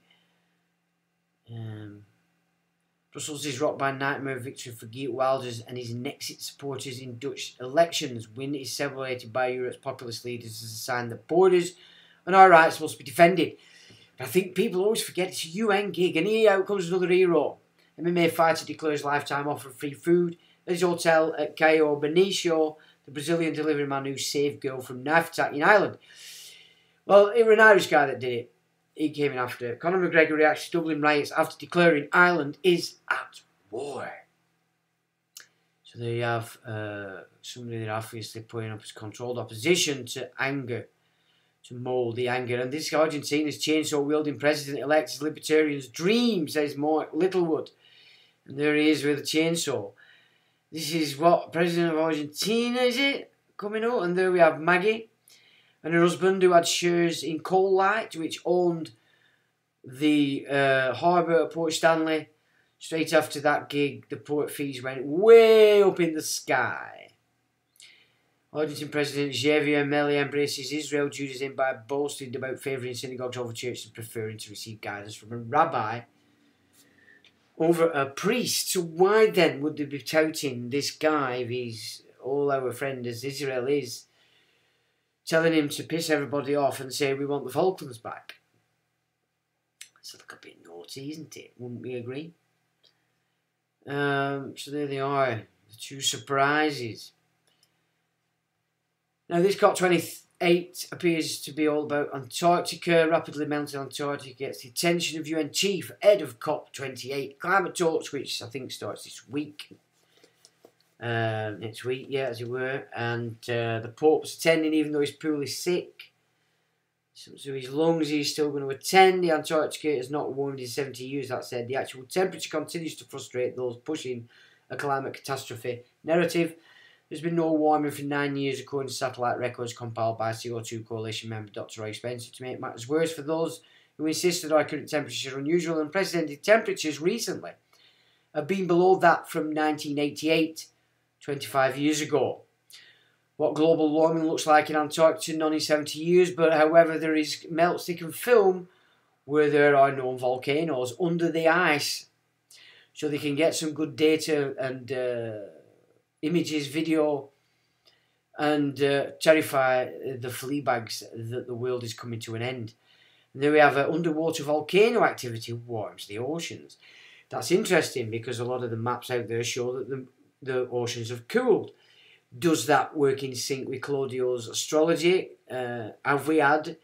Brussels is rocked by a nightmare victory for Geert Wilders and his Nexit supporters in Dutch elections. Win is celebrated by Europe's populist leaders as a sign that borders and our rights must be defended. But I think people always forget it's a UN gig, and here out comes another hero. MMA fighter declares lifetime offer of free food at his hotel at Caio Benicio, the Brazilian delivery man who saved girl from knife attack in Ireland. Well, it was an Irish guy that did it. He came in after. Conor McGregor reacts to Dublin riots after declaring Ireland is at war. So there you have somebody that obviously putting up his controlled opposition to anger, to mould the anger. And this Argentina's chainsaw-wielding president-elect is libertarian's dream, says Mark Littlewood. And there he is with a chainsaw. This is what, President of Argentina, is it? Coming out. And there we have Maggie and her husband, who had shares in Coal Light, which owned the harbour at Port Stanley. Straight after that gig, the port fees went way up in the sky. Argentine President Javier Milei embraces Israel Judaism by boasting about favouring synagogues over churches and preferring to receive guidance from a rabbi over a priest. So why then would they be touting this guy if he's all our friend as Israel is, telling him to piss everybody off and say we want the Falklands back? It's a little bit naughty, isn't it? Wouldn't we agree? So there they are, the 2 surprises. Now this COP28 appears to be all about Antarctica. Rapidly melting Antarctica gets the attention of UN Chief Head of COP28 climate talks, which I think starts this week. Next week, yeah, as it were. And the Pope's attending even though he's poorly sick. So his lungs, he's still going to attend. The Antarctica has not warmed in 70 years, that said. The actual temperature continues to frustrate those pushing a climate catastrophe narrative. There's been no warming for 9 years, according to satellite records compiled by CO2 Coalition member Dr. Roy Spencer. To make matters worse for those who insist that our current temperatures are unusual, unprecedented temperatures recently have been below that from 1988, 25 years ago. What global warming looks like in Antarctica, none in 70 years, but however there is melt stick and film where there are known volcanoes under the ice, so they can get some good data and images, video, and terrify the flea bags that the world is coming to an end. And there we have underwater volcano activity warms the oceans. That's interesting because a lot of the maps out there show that the oceans have cooled. Does that work in sync with Claudio's astrology? Have we had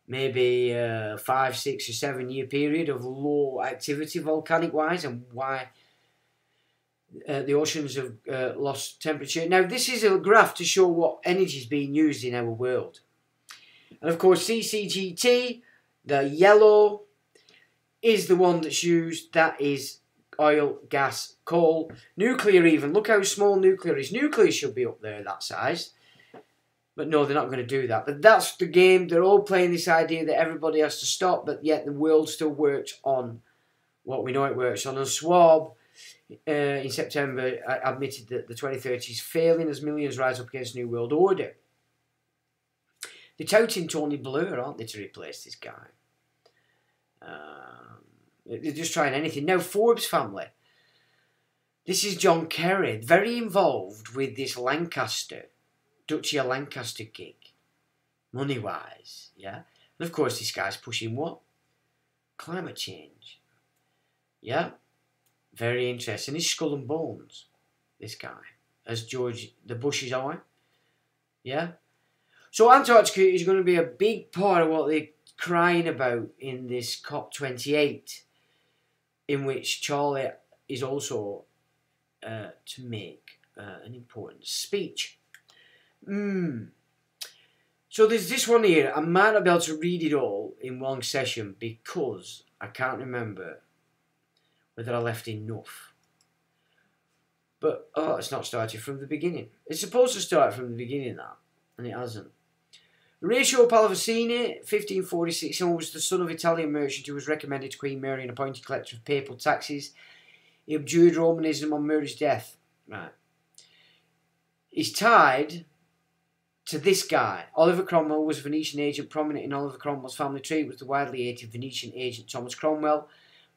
maybe a 5, 6 or 7 year period of low activity volcanic wise, and why The oceans have lost temperature. Now, this is a graph to show what energy is being used in our world. And of course, CCGT, the yellow, is the one that's used. That is oil, gas, coal, nuclear even. Look how small nuclear is. Nuclear should be up there, that size. But no, they're not going to do that. But that's the game. They're all playing this idea that everybody has to stop, but yet the world still works on what we know it works on. And Schwab, in September, admitted that the 2030s is failing as millions rise up against New World Order. They're touting Tony Blair, aren't they, to replace this guy? They're just trying anything. Now, Forbes family. This is John Kerry, very involved with this Lancaster, Duchy of Lancaster gig, money-wise, yeah? And of course, this guy's pushing what? Climate change. Yeah? Very interesting. He's skull and bones, this guy, as George the Bush's eye. Yeah? So Antarctica is going to be a big part of what they're crying about in this COP28, in which Charlie is also to make an important speech. So there's this one here. I might not be able to read it all in one session because I can't remember whether I left enough. But, oh, it's not started from the beginning. It's supposed to start from the beginning, that, and it hasn't. Horatio Pallavicini, 1546, was the son of Italian merchant who was recommended to Queen Mary and appointed collector of papal taxes. He abjured Romanism on Mary's death. Right. He's tied to this guy. Oliver Cromwell was a Venetian agent. Prominent in Oliver Cromwell's family tree was the widely hated Venetian agent Thomas Cromwell,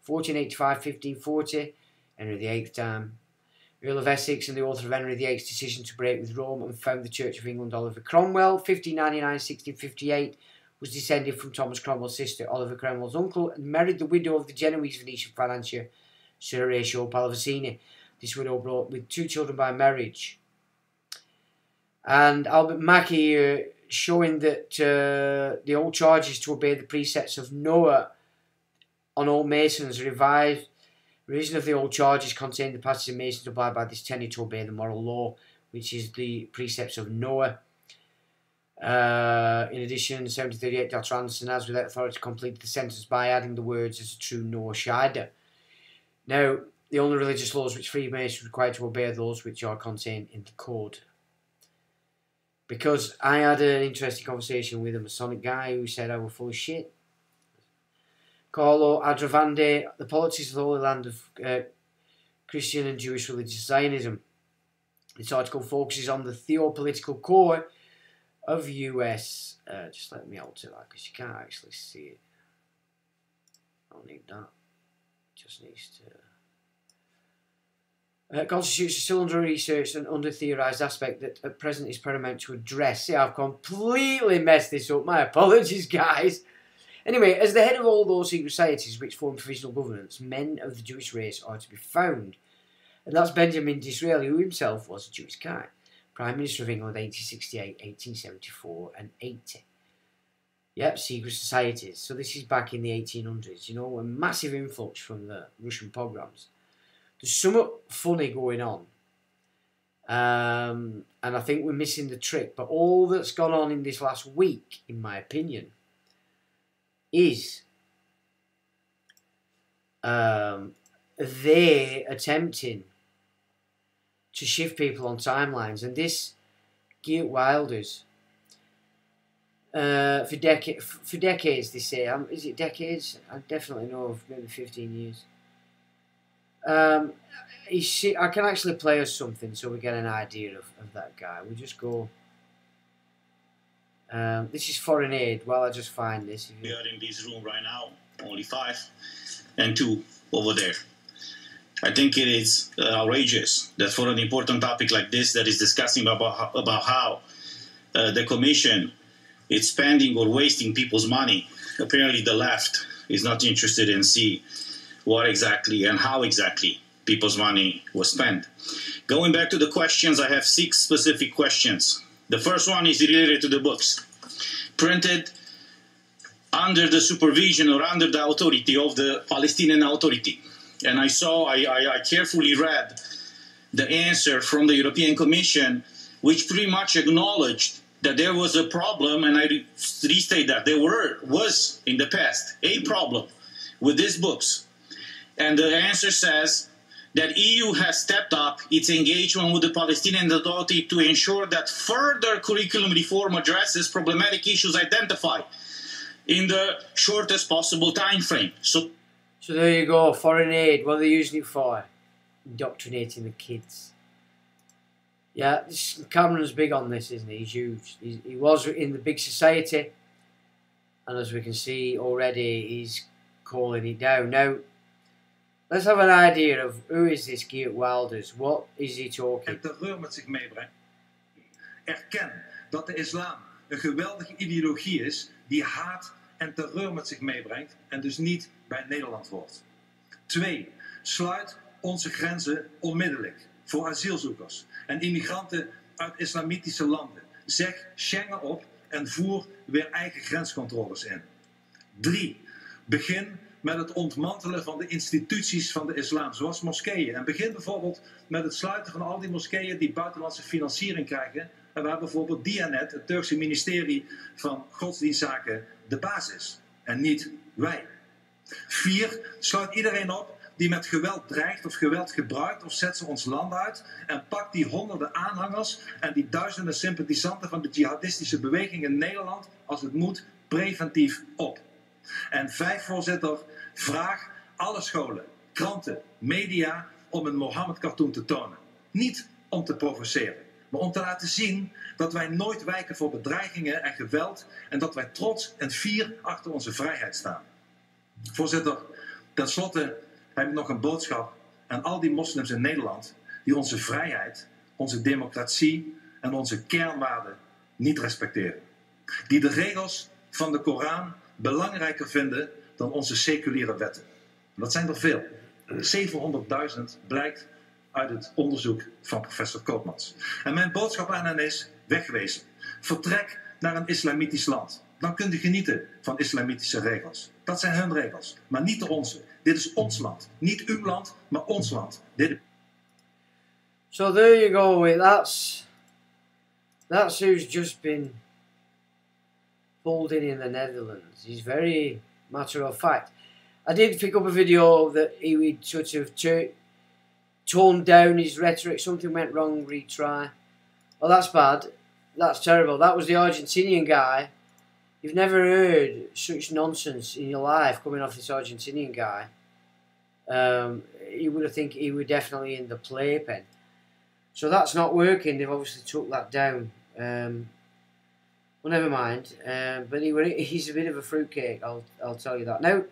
1485-1540, Henry VIII time. Earl of Essex and the author of Henry VIII's decision to break with Rome and found the Church of England. Oliver Cromwell, 1599-1658, was descended from Thomas Cromwell's sister, Oliver Cromwell's uncle, and married the widow of the Genoese Venetian financier, Sir Horatio Pallavicini. This widow brought with 2 children by marriage. And Albert Mackey showing that the old charges to obey the precepts of Noah on all Masons revived. Revision of the old charges contained the passage of Masons to abide by this tenure to obey the moral law, which is the precepts of Noah. In addition, 1738, Dr. Anderson has, without authority, completed the sentence by adding the words as a true Noah Shida. Now, the only religious laws which Freemasons are required to obey are those which are contained in the code. Because I had an interesting conversation with a Masonic guy who said I was full of shit. Carlo Adravande, the politics of the Holy Land of Christian and Jewish religious Zionism. This article focuses on the theopolitical core of US. Just let me alter that because you can't actually see it. I don't need that. Just needs to. Constitutes are still under research and under theorised aspect that at present is paramount to address. See, I've completely messed this up. My apologies, guys. Anyway, as the head of all those secret societies which form provisional governments, men of the Jewish race are to be found. And that's Benjamin Disraeli, who himself was a Jewish guy. Prime Minister of England, 1868, 1874 and 80. Yep, secret societies. So this is back in the 1800s, you know, a massive influx from the Russian pogroms. There's something funny going on. And I think we're missing the trick. But all that's gone on in this last week, in my opinion, is they attempting to shift people on timelines. And this Geert Wilders, for decades they say, is it decades? I definitely know of maybe 15 years. I can actually play us something so we get an idea of that guy. We'll just go. This is foreign aid. While I just find this. We are in this room right now, only 5, and 2 over there. I think it is outrageous that for an important topic like this that is discussing about how the Commission is spending or wasting people's money, apparently the left is not interested in see what exactly and how exactly people's money was spent. Going back to the questions, I have 6 specific questions. The first one is related to the books, printed under the supervision or under the authority of the Palestinian Authority. And I carefully read the answer from the European Commission, which pretty much acknowledged that there was a problem, and I restate that there was in the past a problem with these books. And the answer says that EU has stepped up its engagement with the Palestinian Authority to ensure that further curriculum reform addresses problematic issues identified in the shortest possible time frame. So there you go, foreign aid. What are they using it for? Indoctrinating the kids. Yeah, Cameron's big on this, isn't he? He's huge. He was in the big society, and as we can see already, he's calling it down. Now, let's have an idea of who is this Geert Wilders? What is he talking? En terreur met zich meebrengt. Erken dat de islam een geweldige ideologie is die haat en terreur met zich meebrengt en dus niet bij Nederland hoort. 2. Sluit onze grenzen onmiddellijk voor asielzoekers en immigranten uit islamitische landen. Zeg Schengen op en voer weer eigen grenscontroles in. 3. Begin met het ontmantelen van de instituties van de islam, zoals moskeeën. En begin bijvoorbeeld met het sluiten van al die moskeeën die buitenlandse financiering krijgen. En waar bijvoorbeeld Diyanet, het Turkse ministerie van godsdienstzaken, de baas is. En niet wij. 4. Sluit iedereen op die met geweld dreigt of geweld gebruikt of zet ze ons land uit. En pak die honderden aanhangers en die duizenden sympathisanten van de jihadistische beweging in Nederland, als het moet, preventief op. En 5, voorzitter, vraag alle scholen, kranten, media om een Mohammed-cartoon te tonen. Niet om te provoceren, maar om te laten zien dat wij nooit wijken voor bedreigingen en geweld en dat wij trots en fier achter onze vrijheid staan. Voorzitter, tenslotte heb ik nog een boodschap aan al die moslims in Nederland die onze vrijheid, onze democratie en onze kernwaarden niet respecteren. Die de regels van de Koran belangrijker vinden dan onze seculiere wetten. Dat zijn er veel. 700.000 blijkt uit het onderzoek van professor Koopmans. En mijn boodschap aan hen is: wegwezen. Vertrek naar een islamitisch land. Dan kunt u genieten van islamitische regels. Dat zijn hun regels, maar niet de onze. Dit is ons land. Niet uw land, maar ons land. So there you go. That's who's just been pulled in the Netherlands. He's very matter of fact. I did pick up a video that he would sort of tone down his rhetoric. Something went wrong, retry. Oh, that's bad. That's terrible. That was the Argentinian guy. You've never heard such nonsense in your life coming off this Argentinian guy. You would have think he was definitely in the playpen. So that's not working. They've obviously took that down. Well, never mind. But he's a bit of a fruitcake, I'll tell you that. Now,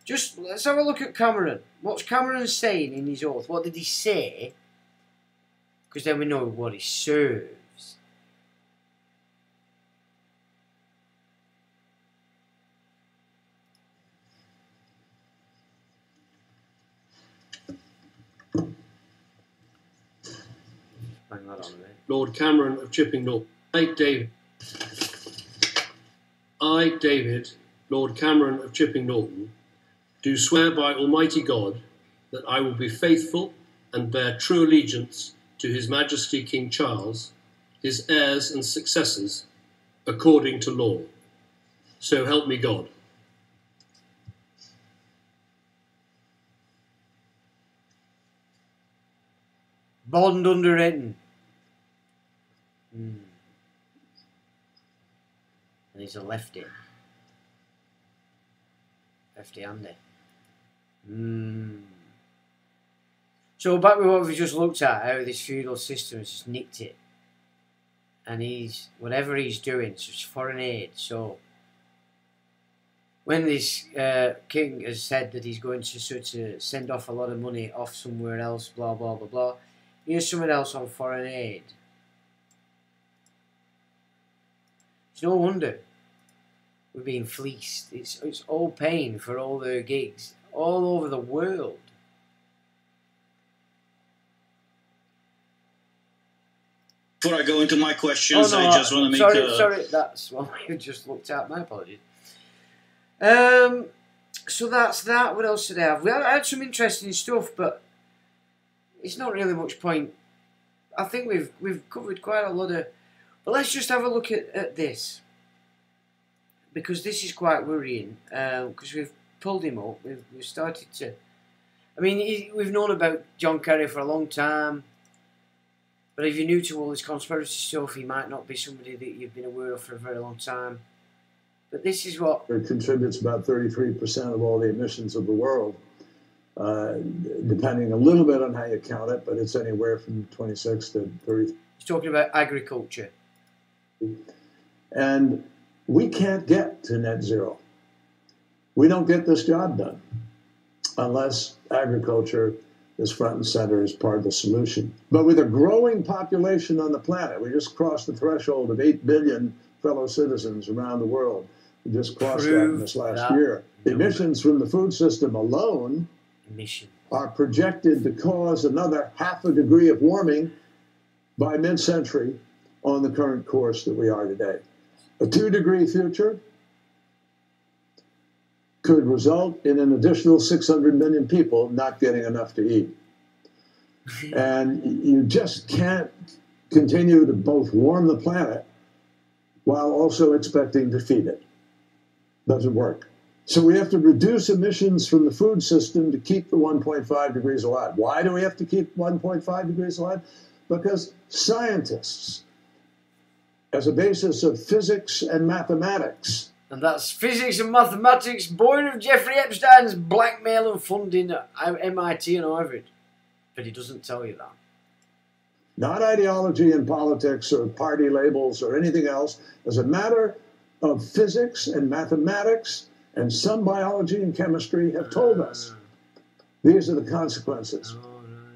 just let's have a look at Cameron. What's Cameron saying in his oath? What did he say? Because then we know what he serves. Bang that on there. Lord Cameron of Chipping Norton. I, David, Lord Cameron of Chipping Norton, do swear by Almighty God that I will be faithful and bear true allegiance to His Majesty King Charles, his heirs and successors, according to law. So help me God. Bond underwritten. And he's a lefty. Lefty-handed. So back with what we just looked at, how this feudal system has just nicked it. And whatever he's doing, it's just foreign aid. So when this king has said that he's going to sort of send off a lot of money off somewhere else, blah, blah, blah, blah, here's someone else on foreign aid. It's no wonder we're being fleeced. It's all paying for all their gigs all over the world. Before I go into my questions, I just want to make sorry, that's what we just looked at. My apologies. So that's that. What else did I have? We had some interesting stuff, but it's not really much point I think we've covered quite a lot of. But let's just have a look at this, because this is quite worrying. Because we've pulled him up, we've started to. I mean, we've known about John Kerry for a long time. But if you're new to all this conspiracy stuff, he might not be somebody that you've been aware of for a very long time. But this is what... It contributes about 33% of all the emissions of the world, depending a little bit on how you count it, but it's anywhere from 26 to 30. He's talking about agriculture. And we can't get to net zero. We don't get this job done unless agriculture is front and center as part of the solution. But with a growing population on the planet, we just crossed the threshold of 8 billion fellow citizens around the world. We just crossed that in this last year. Emissions from the food system alone are projected to cause another 0.5 degree of warming by mid-century on the current course that we are today. A 2-degree future could result in an additional 600 million people not getting enough to eat. And you just can't continue to both warm the planet while also expecting to feed it. Doesn't work. So we have to reduce emissions from the food system to keep the 1.5 degrees alive. Why do we have to keep 1.5 degrees alive? Because scientists, as a basis of physics and mathematics, and that's physics and mathematics, born of Jeffrey Epstein's blackmail and funding at MIT and Harvard. But he doesn't tell you that. Not ideology and politics or party labels or anything else. As a matter of physics and mathematics and some biology and chemistry have told us these are the consequences.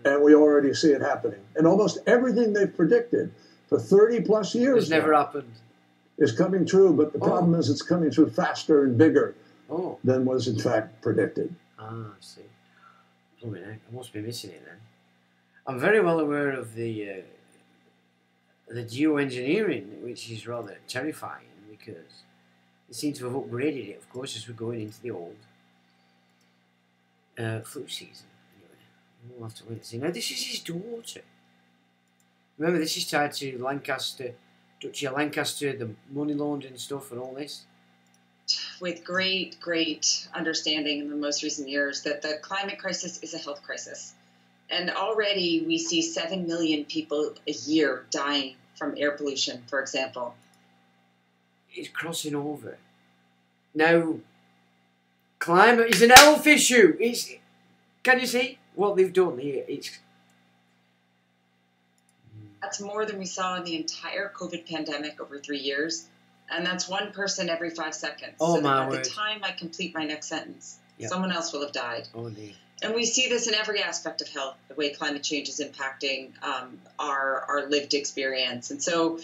And we already see it happening. And almost everything they've predicted for 30 plus years it's never happened. Is coming true, but the problem is it's coming true faster and bigger than was in fact predicted. Ah, I see. Blimey, I must be missing it then. I'm very well aware of the geoengineering, which is rather terrifying because they seem to have upgraded it, of course, as we're going into the old flu season. Anyway, we'll have to wait and see. Now, this is his daughter. Remember, this is tied to Lancaster. Duchy of Lancaster, the money laundering stuff and all this? With great understanding in the most recent years that the climate crisis is a health crisis. And already we see 7 million people a year dying from air pollution, for example. It's crossing over. Now, climate is an health issue. Can you see what they've done here? That's more than we saw in the entire COVID pandemic over 3 years. And that's one person every 5 seconds. Oh, so my that by word. the time I complete my next sentence, Yep. someone else will have died. Oh, indeed. And we see this in every aspect of health, the way climate change is impacting our lived experience. And so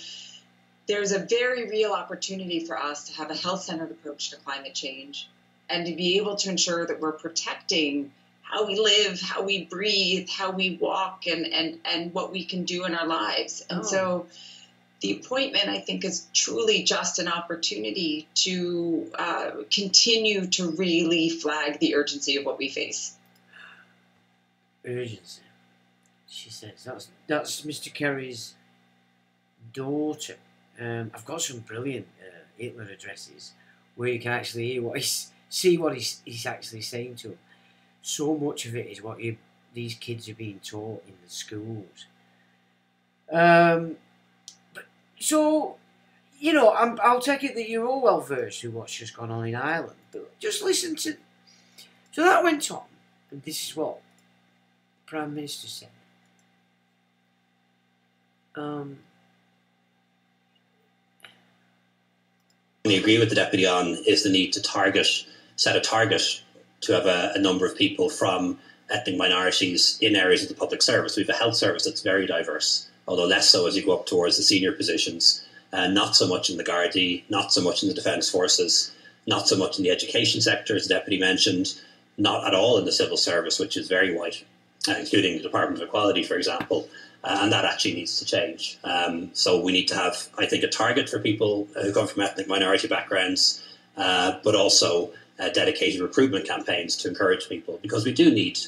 there's a very real opportunity for us to have a health-centered approach to climate change and to be able to ensure that we're protecting how we live, how we breathe, how we walk, and what we can do in our lives. And so the appointment, I think, is truly just an opportunity to continue to really flag the urgency of what we face. Urgency, she says. That's Mr. Kerry's daughter. I've got some brilliant Hitler addresses where you can actually hear see what he's actually saying to them. So much of it is what these kids are being taught in the schools. So, you know, I'll take it that you're all well versed with what's just gone on in Ireland. But just listen to. So that went on, and this is what the Prime Minister said. I agree with the Deputy on is the need to set a target to have a number of people from ethnic minorities in areas of the public service. We have a health service that's very diverse, although less so as you go up towards the senior positions, not so much in the Gardaí, not so much in the Defence Forces, not so much in the education sector, as the Deputy mentioned, not at all in the civil service, which is very white, including the Department of Equality, for example, and that actually needs to change. So we need to have, I think, a target for people who come from ethnic minority backgrounds, but also dedicated recruitment campaigns to encourage people, because we do need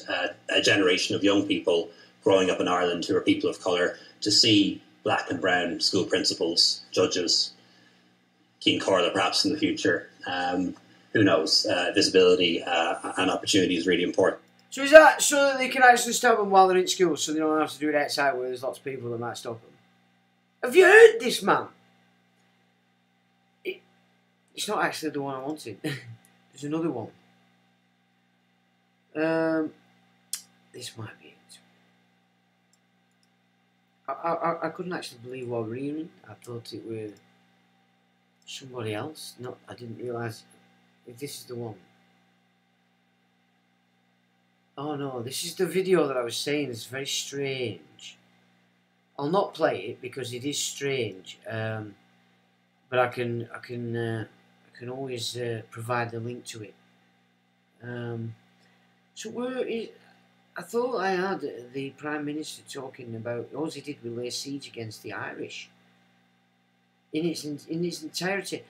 a generation of young people growing up in Ireland who are people of colour, to see black and brown school principals, judges, Keen Corla perhaps in the future. Who knows? Visibility and opportunity is really important. So is that so that they can actually stop them while they're in school, so they don't have to do it outside where there's lots of people that might stop them? Have you heard this, man? It's not actually the one I wanted. There's another one. This might be it. I couldn't actually believe what we were hearing. I thought it was somebody else. No, I didn't realise if this is the one. Oh no, this is the video that I was saying. It's very strange. I'll not play it because it is strange. But I can always provide the link to it. So where is? I thought I had the Prime Minister talking about all he did was lay siege against the Irish in its entirety.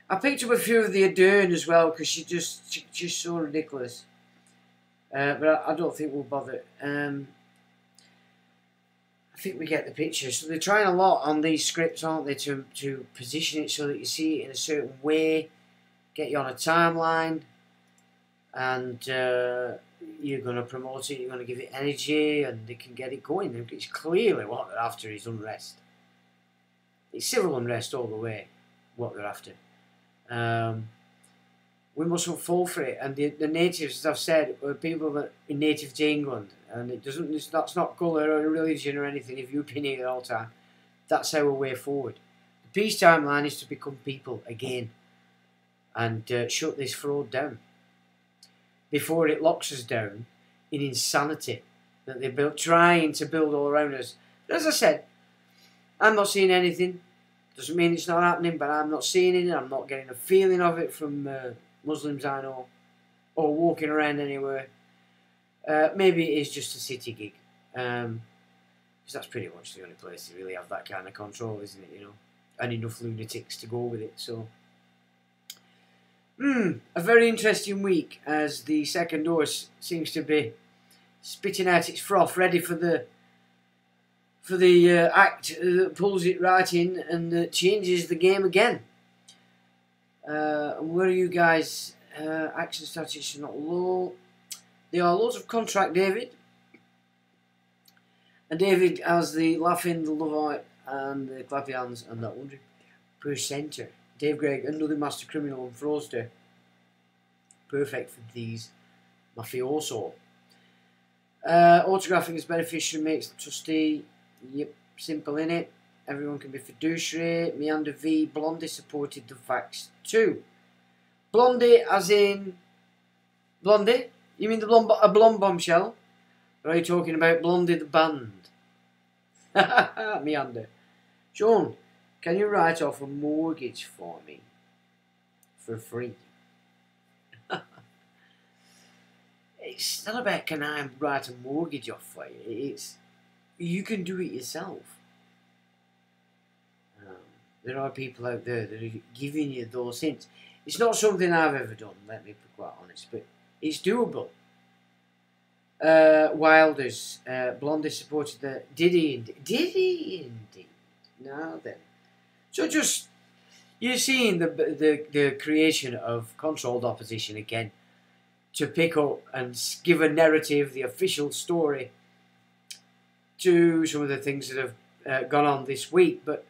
I picked up a few of the Ardern as well because she's so ridiculous. But I don't think we'll bother. I think we get the picture. So they're trying a lot on these scripts, aren't they, to position it so that you see it in a certain way, get you on a timeline, and you're going to promote it, you're going to give it energy, and they can get it going. It's clearly what they're after is unrest. It's civil unrest all the way, what they're after. We mustn't fall for it. And the natives, as I've said, are people that are native to England, and that's not colour or religion or anything. If you've been here all the time, that's our way forward. The peace timeline is to become people again, and shut this fraud down before it locks us down in insanity that they're trying to build all around us. But as I said, I'm not seeing anything. Doesn't mean it's not happening, but I'm not seeing it. I'm not getting a feeling of it from Muslims I know, or walking around anywhere. Maybe it is just a city gig, because that's pretty much the only place to really have that kind of control, isn't it? You know, and enough lunatics to go with it. So, a very interesting week as the second horse seems to be spitting out its froth, ready for the act that pulls it right in and changes the game again. And where are you guys? Action statistics are not low. There are loads of contract David. And David has the laughing, the love and the clappy hands and that 100%. Dave Gregg, another master criminal and fraudster. Perfect for these mafioso. Autographing is beneficial, makes the trustee. Yep, simple in it. Everyone can be fiduciary. Meander V. Blondie supported the facts too. Blondie as in Blondie? You mean a blonde bombshell? Or are you talking about Blondie the band? Meander. Sean, can you write off a mortgage for me? For free. It's not about can I write a mortgage off for you. It's you can do it yourself. There are people out there that are giving you those hints. It's not something I've ever done, let me be quite honest, but it's doable. Wilders, Blondie supported the Did he indeed? Now then. So just you're seeing the creation of controlled opposition again to pick up and give a narrative, the official story to some of the things that have gone on this week. But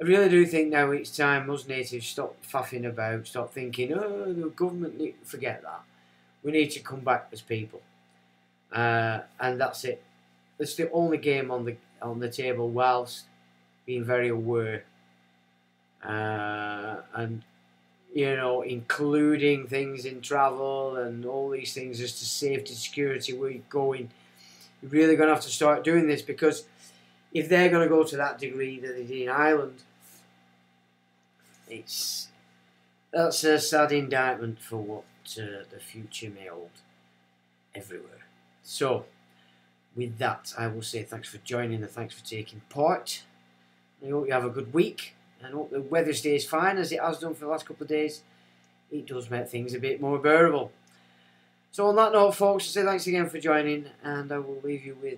I really do think now it's time us natives stop faffing about, stop thinking, oh, the government, forget that. We need to come back as people. And that's it. It's the only game on the table whilst being very aware. And, you know, including things in travel and all these things as to safety, security, where you're going. You're really going to have to start doing this, because if they're going to go to that degree that they did in Ireland, that's a sad indictment for what the future may hold everywhere. So, with that, I will say thanks for joining and thanks for taking part. I hope you have a good week, and hope the weather stays fine as it has done for the last couple of days. It does make things a bit more bearable. So on that note, folks, I say thanks again for joining, and I will leave you with,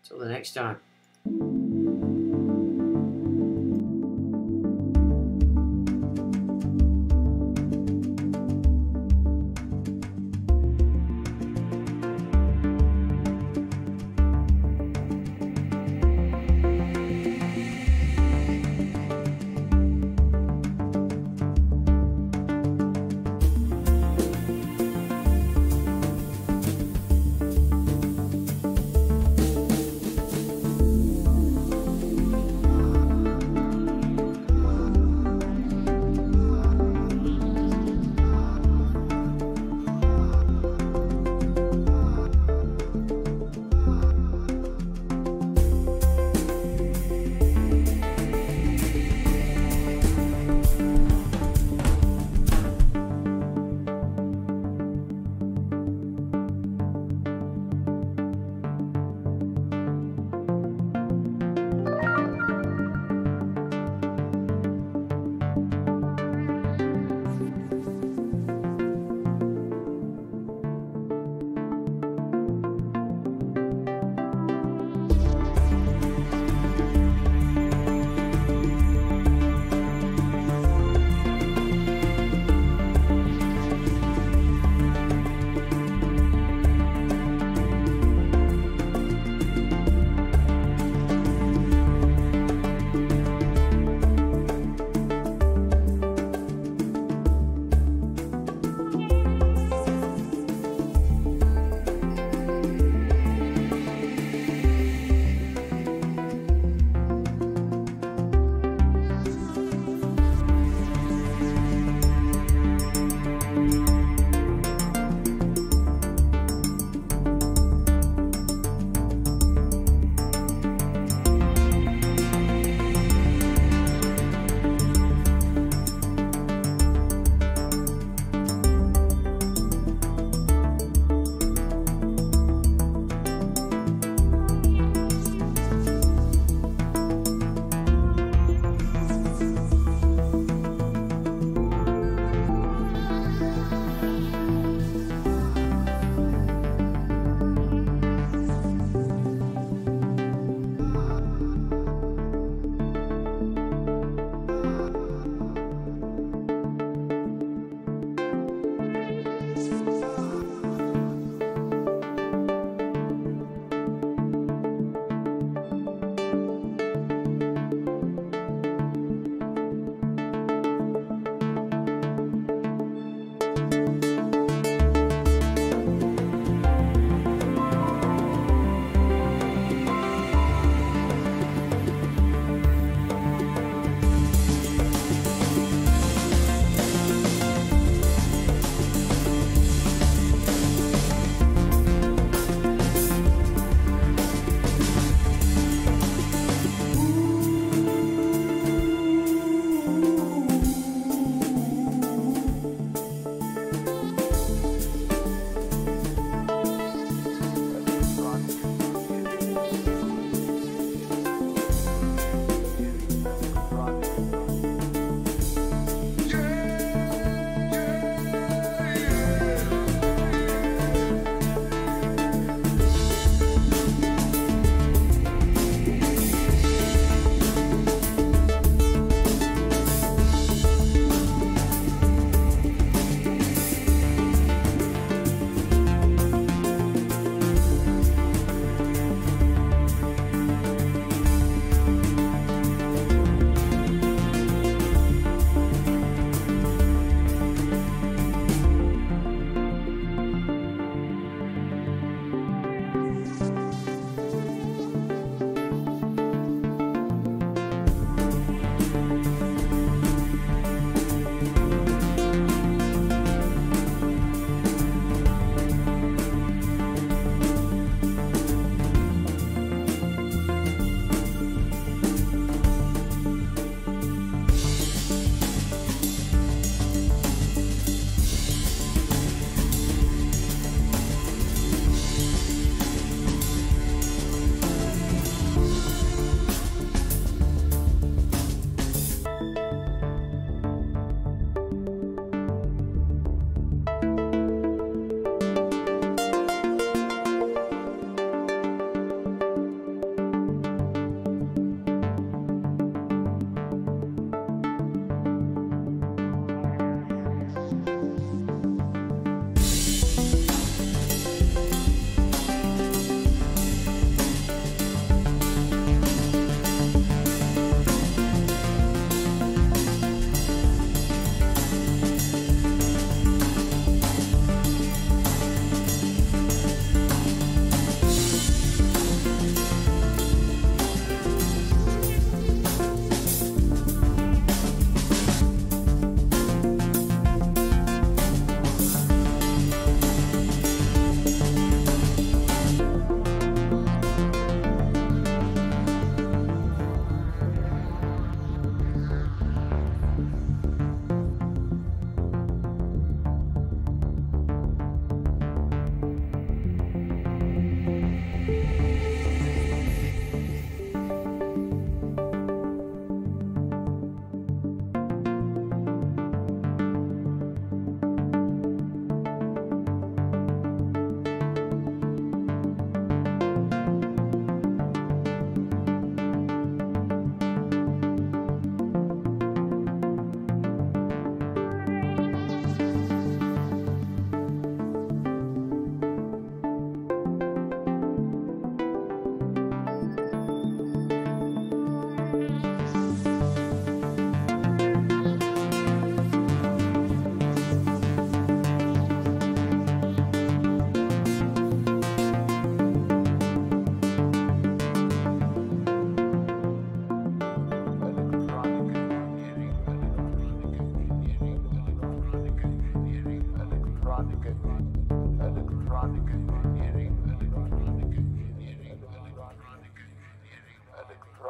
till the next time,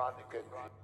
chronic and